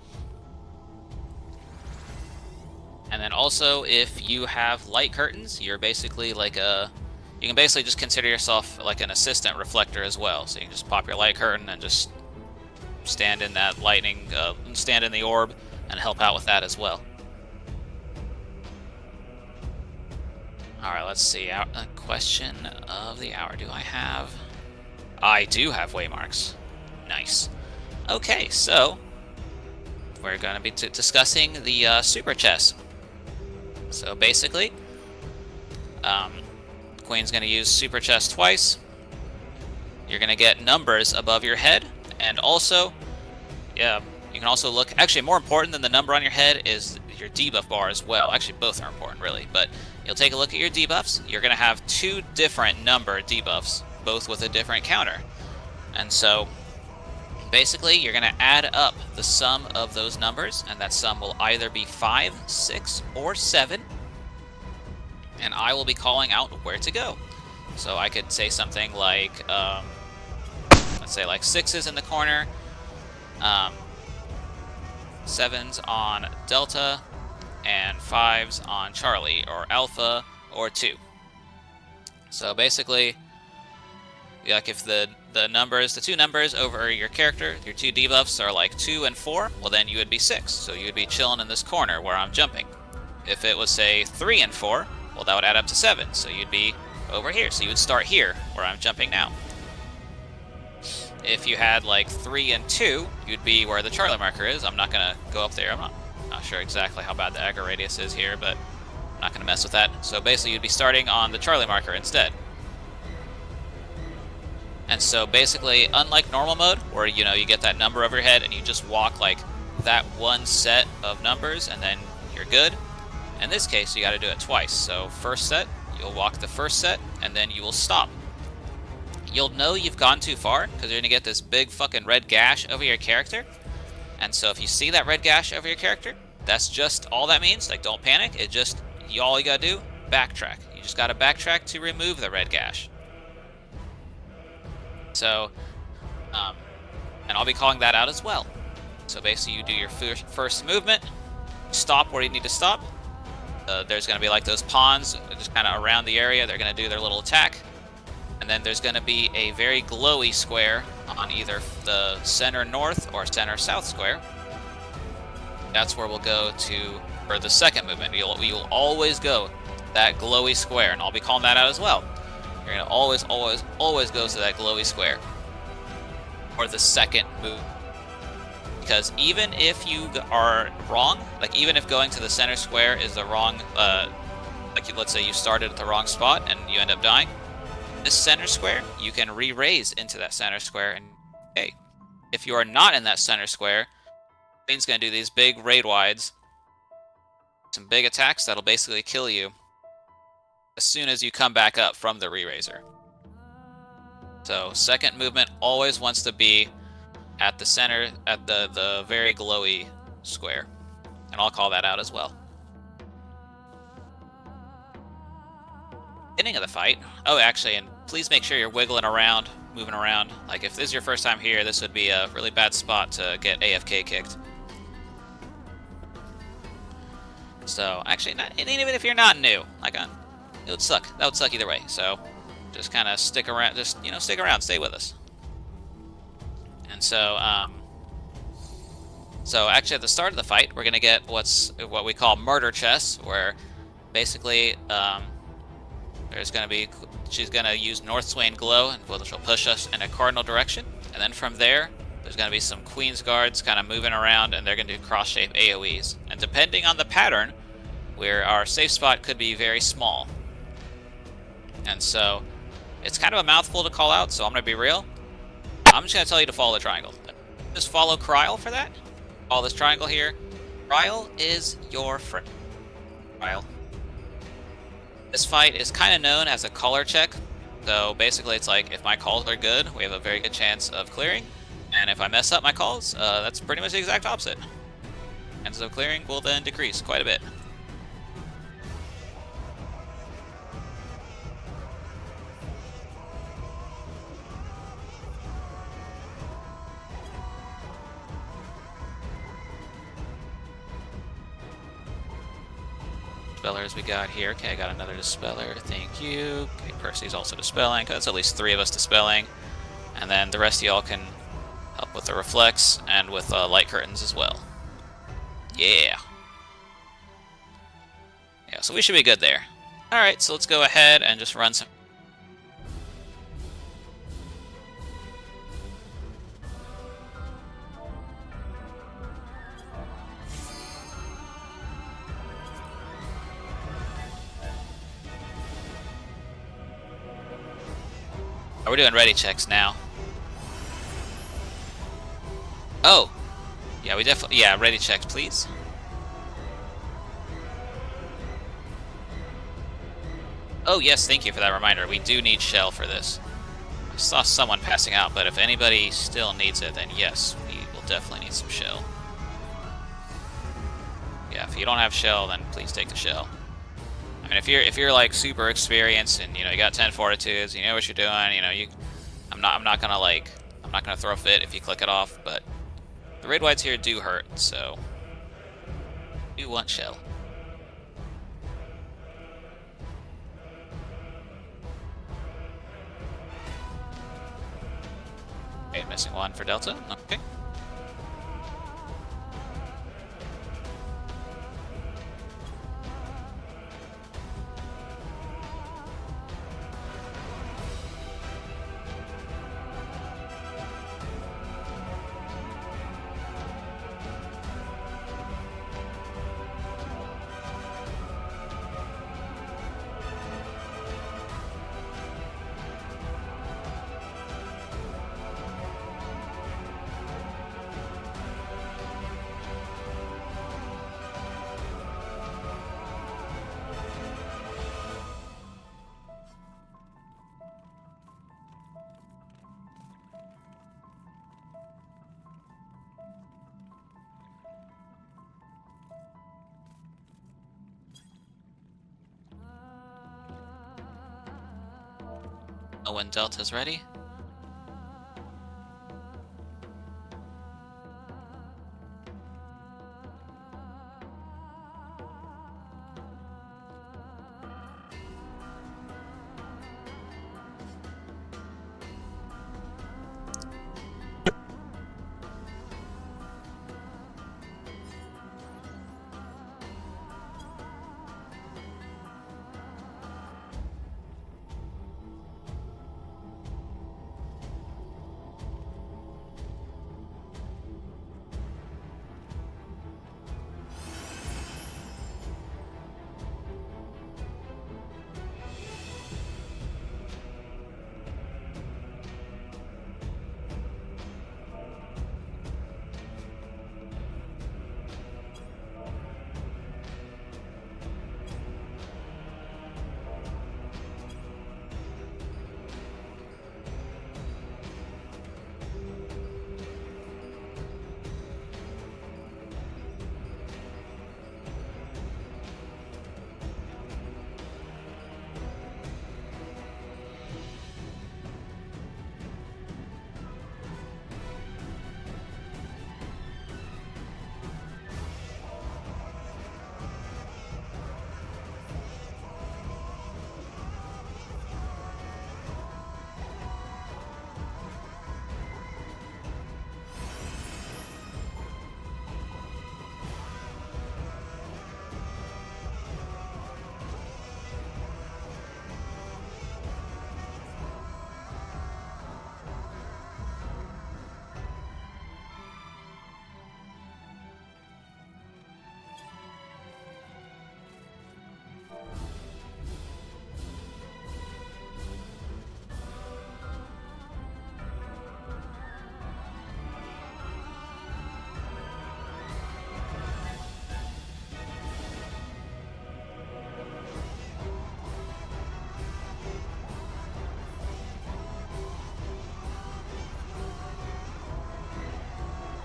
And then also, if you have light curtains, you're basically like you can basically just consider yourself like an assistant reflector as well. So you can just pop your light curtain and just stand in that lightning, stand in the orb, and help out with that as well. Alright, let's see. Question of the hour. Do I have? I do have waymarks. Nice. Okay, so we're going to be discussing the super chest. So basically, Queen's going to use super chest twice. You're going to get numbers above your head, and also, yeah, you can also look. Actually, more important than the number on your head is your debuff bar as well. Actually, both are important, really. But you'll take a look at your debuffs. You're going to have 2 different number debuffs, both with a different counter. And so, basically, you're going to add up the sum of those numbers, and that sum will either be 5, 6, or 7. And I will be calling out where to go. So I could say something like, let's say like 6's in the corner, 7's on Delta, and 5's on Charlie, or Alpha, or 2. So basically, like if the 2 numbers over your character, your 2 debuffs are like 2 and 4, well then you would be 6. So you would be chilling in this corner where I'm jumping. If it was, say, 3 and 4, well that would add up to 7. So you'd be over here. So you would start here where I'm jumping now. If you had like 3 and 2, you'd be where the Charlie marker is. I'm not going to go up there. I'm not sure exactly how bad the aggro radius is here, but I'm not going to mess with that. So basically you'd be starting on the Charlie marker instead. And so basically, unlike normal mode, where you get that number over your head and you just walk like that one set of numbers and then you're good, in this case you got to do it twice. So first set, you'll walk the first set and then you will stop. You'll know you've gone too far because you're gonna get this big fucking red gash over your character. And so if you see that red gash over your character, that's just all that means. Like, don't panic. It just, all you gotta do, backtrack. You just gotta backtrack to remove the red gash. So, and I'll be calling that out as well. So basically you do your first movement, stop where you need to stop. There's gonna be like those pawns just kind of around the area. They're gonna do their little attack. And then there's gonna be a very glowy square on either the center north or center south square. That's where we'll go to for the second movement. You'll always go that glowy square, and I'll be calling that out as well. You're gonna always go to that glowy square for the second move. Because even if you are wrong, like even if going to the center square is the wrong, like let's say you started at the wrong spot and you end up dying, this center square, you can re-raise into that center square. And hey, if you are not in that center square, Queen's gonna do these big raid wides, some big attacks that'll basically kill you as soon as you come back up from the re-raiser. So second movement always wants to be at the center, at the very glowy square, and I'll call that out as well. Beginning of the fight. Oh, actually, and please make sure you're wiggling around, moving around. Like if this is your first time here, this would be a really bad spot to get AFK kicked. So actually, and even if you're not new, like it would suck. That would suck either way. So just kind of stick around. Just stick around. Stay with us. And so, so actually at the start of the fight, we're gonna get what we call murder chests, where basically there's gonna be, she's gonna use North Swain Glow, and she'll push us in a cardinal direction, and then from there, there's gonna be some Queen's Guards kind of moving around, and they're gonna do cross-shape AoEs. And depending on the pattern, where our safe spot could be very small. And so, it's kind of a mouthful to call out, so I'm gonna be real. I'm just gonna tell you to follow the triangle. Just follow Kryl for that. Follow this triangle here. Kryl is your friend. Kryl. This fight is kind of known as a color check. So basically it's like, if my calls are good, we have a very good chance of clearing. And if I mess up my calls, that's pretty much the exact opposite. And so clearing will then decrease quite a bit. Dispellers we got here. Okay, I got another Dispeller. Thank you. Okay, Percy's also Dispelling. That's at least 3 of us Dispelling. And then the rest of y'all can help with the Reflects and with Light Curtains as well. Yeah. Yeah, so we should be good there. Alright, so let's go ahead and just run some... Oh, we're doing ready checks now. Oh! Yeah, we definitely... Yeah, ready checks, please. Oh, yes, thank you for that reminder. We do need shell for this. I saw someone passing out, but if anybody still needs it, then yes, we will definitely need some shell. Yeah, if you don't have shell, then please take the shell. I mean, if you're like super experienced and you got 10 fortitudes, you know what you're doing, I'm not gonna throw a fit if you click it off, but the raid wides here do hurt, so you want shell. Okay, missing one for Delta. Okay. know when Delta's ready.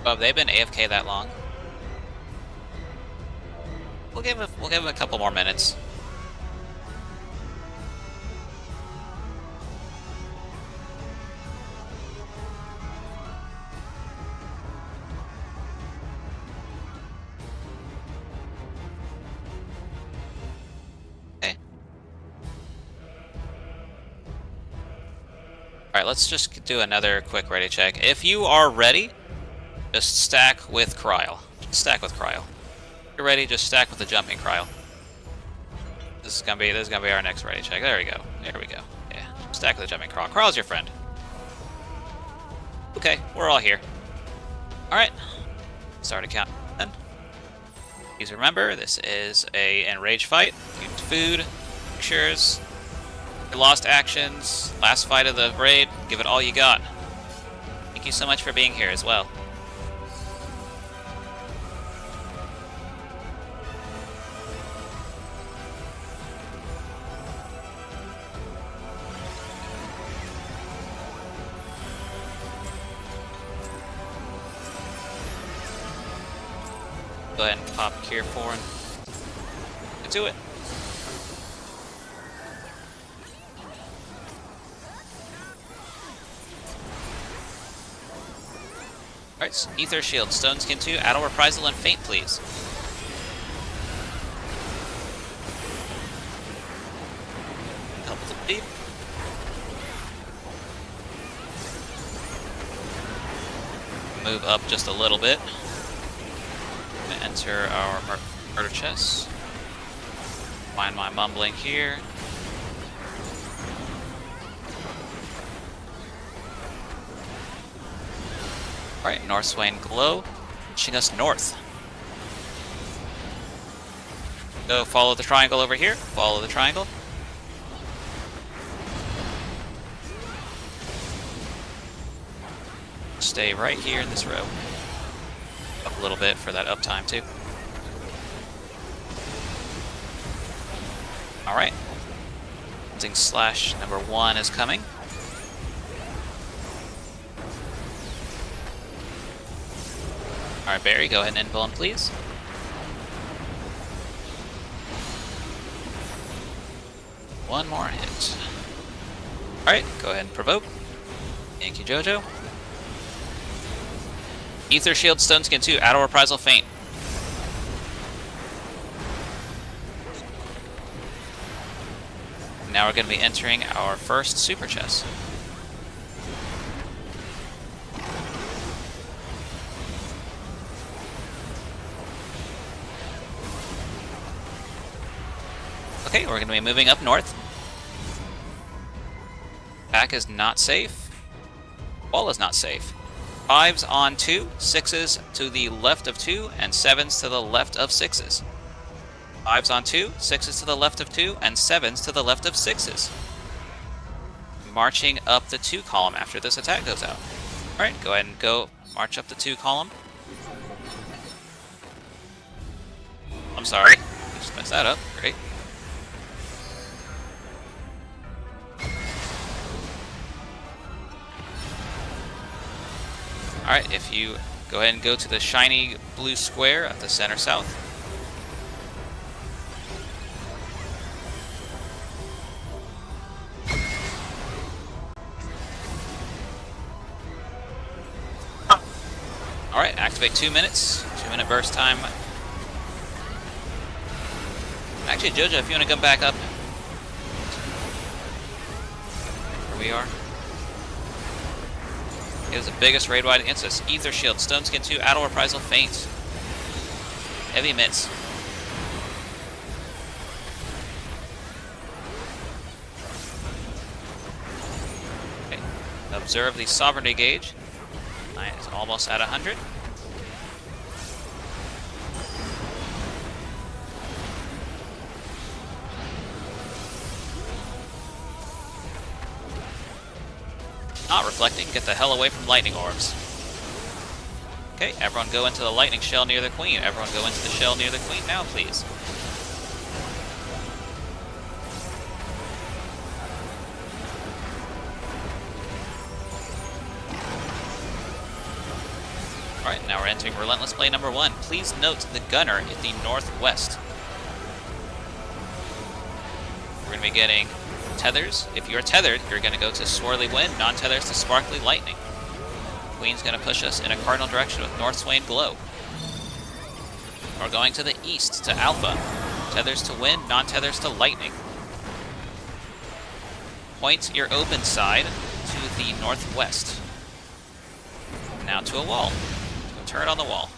Oh, they've been AFK that long. We'll give him a couple more minutes. Okay. Alright, let's just do another quick ready check. If you are ready, just stack with Cryle. Stack with Cryle. If you're ready, just stack with the jumping Cryle. This is gonna be our next ready check. There we go. There we go. Yeah. Stack with the jumping Cryle. Cryle's your friend. Okay, we're all here. Alright. Start a count then. Please remember, this is an enraged fight. Used food, pictures, your lost actions, last fight of the raid. Give it all you got. Thank you so much for being here as well. Go ahead and pop Cure 4 and get to it. Alright, so Ether Shield, Stone Skin 2, Addle Reprisal, and Faint, please. Help with the beep. Move up just a little bit. Gonna enter our murder chest. Find my mumbling here. Alright, North Swain Glow, pushing us north. Go follow the triangle over here. Follow the triangle. Stay right here in this row. Up a little bit for that uptime too. Alright. Hunting Slash number 1 is coming. Alright, Barry, go ahead and inpull him, please. One more hit. Alright, go ahead and provoke. Thank you, Jojo. Ether Shield, Stone Skin 2, Auto Reprisal, Feint. Now we're going to be entering our first Super Chest. Okay, we're going to be moving up north. Back is not safe. Wall is not safe. 5s on 2, 6s to the left of 2, and 7s to the left of 6s. 5s on 2, 6s to the left of 2, and 7s to the left of 6s. Marching up the 2 column after this attack goes out. Alright, go ahead and go march up the 2 column. I'm sorry, I just messed that up. Great. Alright, if you go ahead and go to the shiny blue square at the center south. Alright, activate 2 minutes. 2-minute burst time. Actually, Jojo, if you want to come back up where we are. It was the biggest raid wide against us. Ether Shield, Stone Skin 2, Auto Reprisal, Feint. Heavy mitts. Okay. Observe the Sovereignty gauge. Mine is almost at 100. Not reflecting, get the hell away from lightning orbs. Okay, everyone go into the lightning shell near the queen. Everyone go into the shell near the queen now, please. Alright, now we're entering Relentless Play number 1. Please note the gunner at the northwest. We're going to be getting tethers. If you're tethered, you're going to go to Swirly Wind, non-tethers to Sparkly Lightning. Queen's going to push us in a cardinal direction with North Swain Glow. We're going to the east to Alpha. Tethers to Wind, non-tethers to Lightning. Point your open side to the northwest. Now to a wall. To a turret on the wall.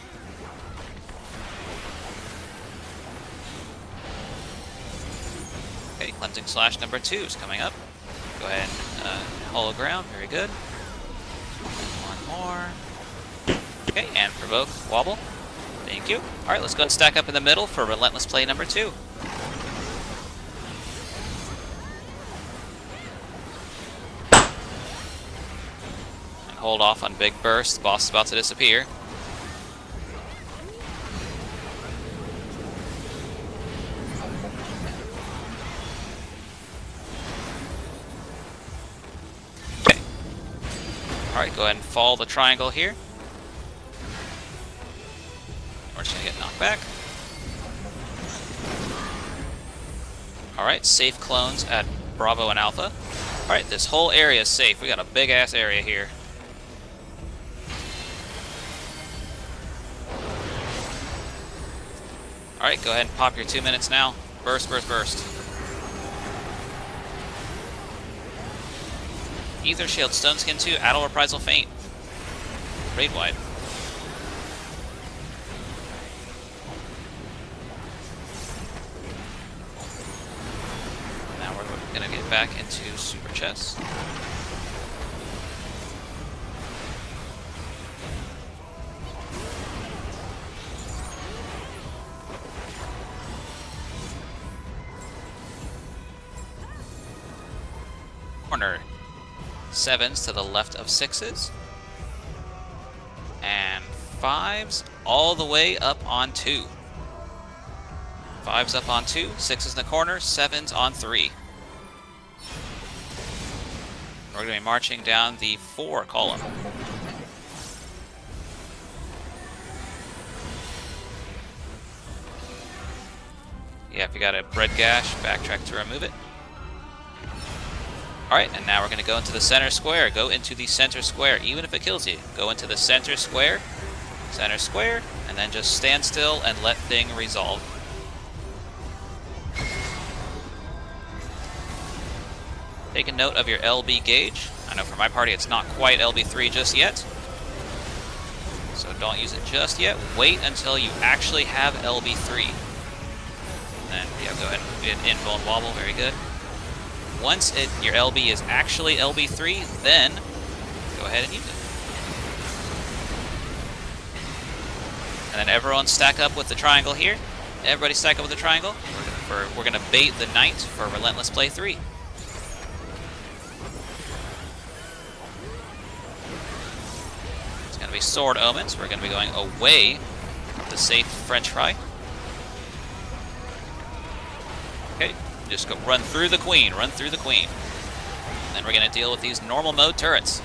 Okay, Cleansing Slash number 2 is coming up. Go ahead and hollow ground, very good. One more. Okay, and provoke wobble. Thank you. Alright, let's go and stack up in the middle for Relentless Play number 2. And hold off on Big Burst, the boss is about to disappear. Alright, go ahead and follow the triangle here. We're just going to get knocked back. Alright, safe clones at Bravo and Alpha. Alright, this whole area is safe. We got a big ass area here. Alright, go ahead and pop your 2 minutes now. Burst, burst, burst. Ether Shield, Stone Skin 2, Auto Reprisal, Feint. Raid wide. Now we're gonna get back into Super Chess. Corner. 7s to the left of 6s. And 5s all the way up on 2. 5s up on 2, 6s in the corner, 7s on 3. We're going to be marching down the 4 column. Yeah, if you got a bread gash, backtrack to remove it. Alright, and now we're going to go into the center square. Go into the center square, even if it kills you. Go into the center square, and then just stand still and let thing resolve. Take a note of your LB gauge. I know for my party it's not quite LB3 just yet, so don't use it just yet. Wait until you actually have LB3. And yeah, go ahead and info and wobble, very good. Once your LB is actually LB3, then go ahead and use it. And then everyone stack up with the triangle here. Everybody stack up with the triangle. We're gonna bait the knight for Relentless Play 3. It's gonna be Sword Omens. We're gonna be going away from the safe French fry. Okay, just go run through the queen, run through the queen. Then we're gonna deal with these normal mode turrets.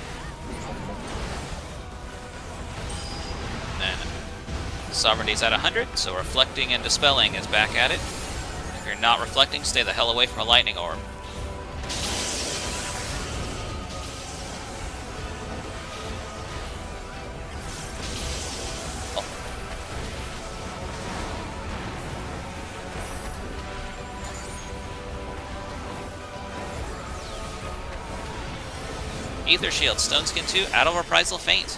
And sovereignty's at 100, so reflecting and dispelling is back at it. If you're not reflecting, stay the hell away from a lightning orb. Ether Shield, Stone Skin 2, out of Reprisal Feint.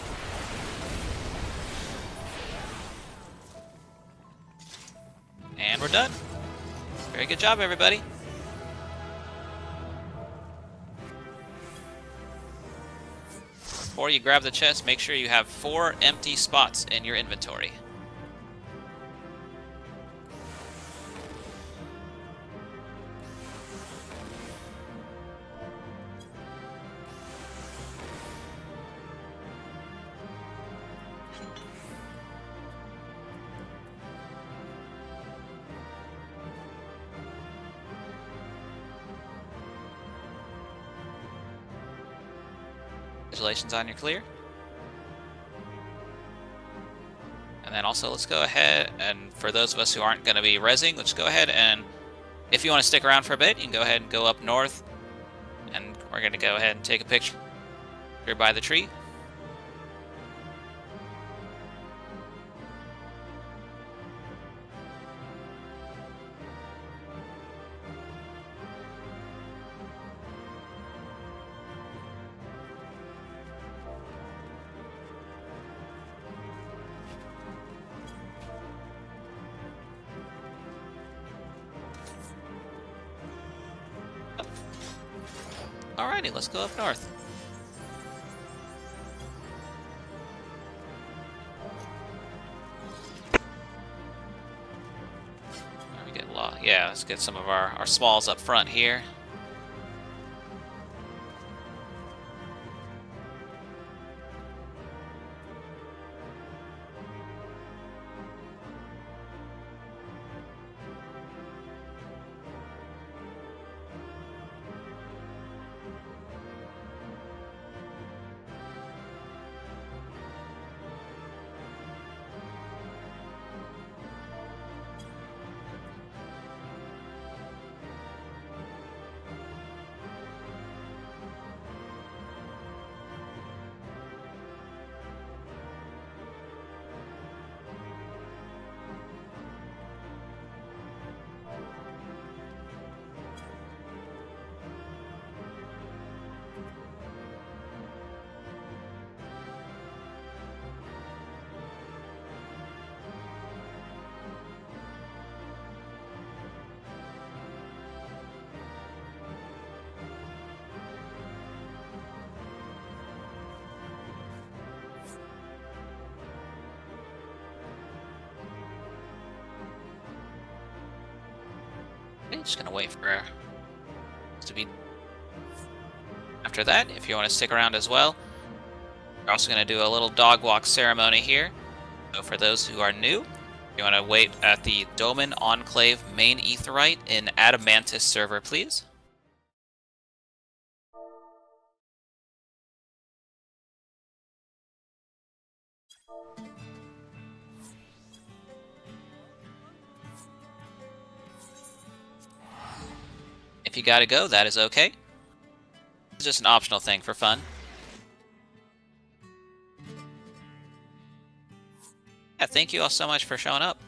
And we're done. Very good job, everybody. Before you grab the chest, make sure you have 4 empty spots in your inventory. Congratulations on your clear. And then also let's go ahead, and for those of us who aren't going to be rezzing, let's go ahead and, if you want to stick around for a bit, you can go ahead and go up north, and we're going to go ahead and take a picture here by the tree. Alrighty, let's go up north. We get yeah, let's get some of our smalls up front here. Okay, just gonna wait for to be. After that, if you want to stick around as well, we're also gonna do a little dog walk ceremony here. So for those who are new, you want to wait at the Doman Enclave main Aetheryte in Adamantis server, please. If you gotta go, that is okay. It's just an optional thing for fun. Yeah, thank you all so much for showing up.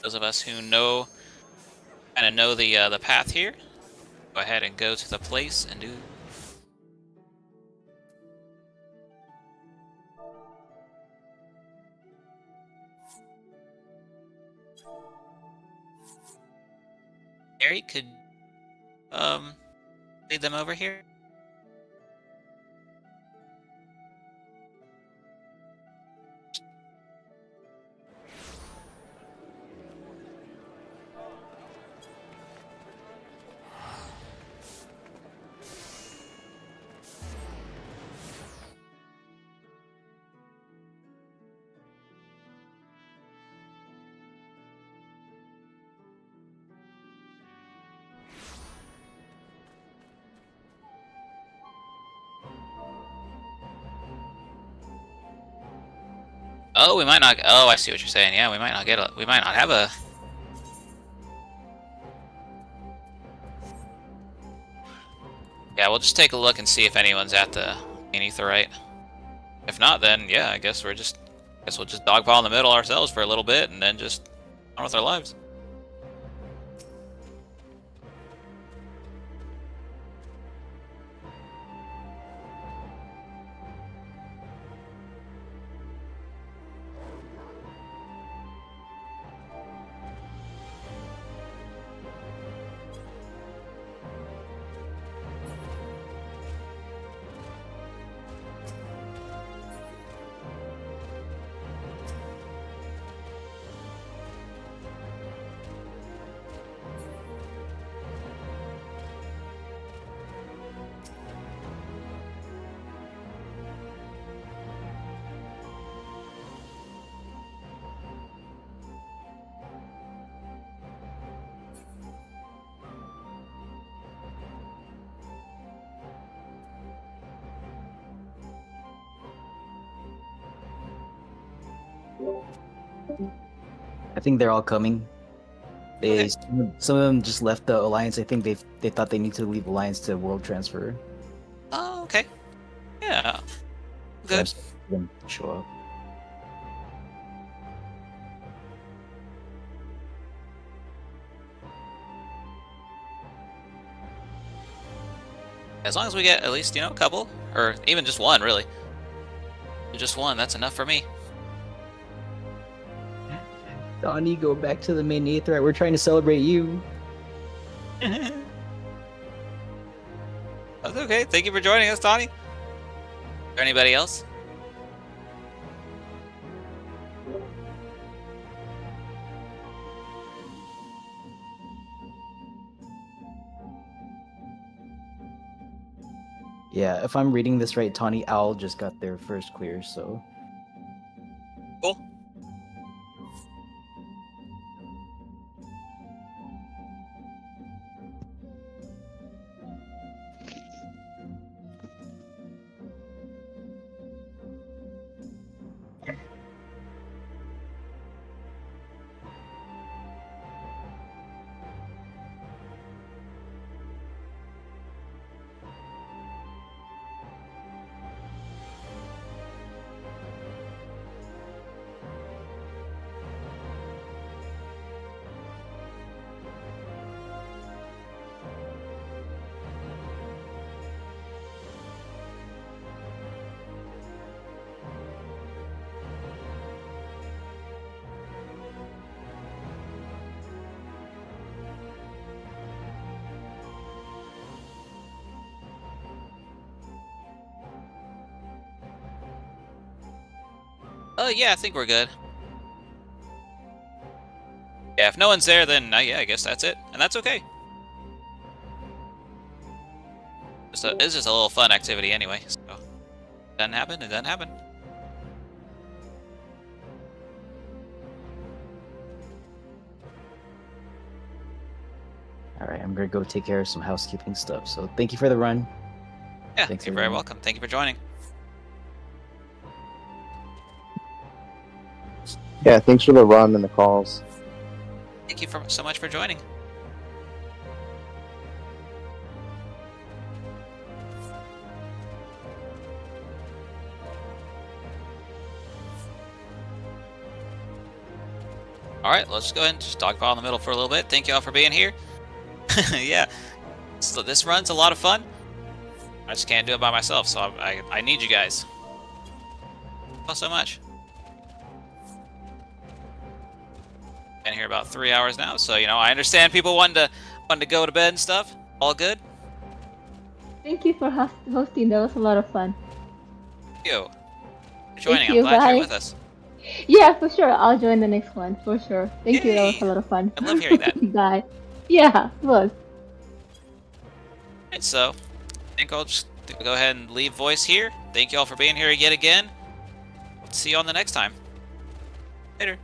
Those of us who kind of know the path here, go ahead and go to the place and do. Harry could lead them over here. Oh, we might not. Oh, I see what you're saying. Yeah, we might not get a. We might not have a. Yeah, we'll just take a look and see if anyone's at the main aetherite. If not, then yeah, I guess we'll just dogpile in the middle ourselves for a little bit and then just on with our lives. I think they're all coming. Okay. Some of them just left the alliance. I think they thought they need to leave alliance to world transfer. Oh, okay. Yeah. So Good. I'm surprised them to show up. As long as we get at least, a couple, or even just one, really. Just one, that's enough for me. Donnie, go back to the main aetherite. We're trying to celebrate you. That's okay. Thank you for joining us, Donnie. Is there anybody else? Yeah, if I'm reading this right, Tawny Owl just got their first clear, so Cool. Yeah, I think we're good. Yeah, if no one's there, then yeah, I guess that's it, and that's okay. It's just a little fun activity anyway. So, it doesn't happen. It doesn't happen. All right, I'm gonna go take care of some housekeeping stuff. So thank you for the run. Yeah, Thanks, you're very everyone. welcome. Thank you for joining. Yeah, thanks for the run and the calls. Thank you so much for joining. Alright, let's go ahead and just dogpile in the middle for a little bit. Thank you all for being here. Yeah, so this run's a lot of fun. I just can't do it by myself, so I need you guys. Thank you all so much. Been here about 3 hours now, so you know I understand people wanting to go to bed and stuff. All good. Thank you for hosting. That was a lot of fun. Thank you for joining. you, I'm glad you're bye. with us. Yeah, for sure. I'll join the next one for sure. Thank you. That was Yay. a lot of fun. I love hearing that. Bye. Yeah, it was. Alright, so I think I'll just go ahead and leave voice here. Thank you all for being here yet again. See you on the next time. Later.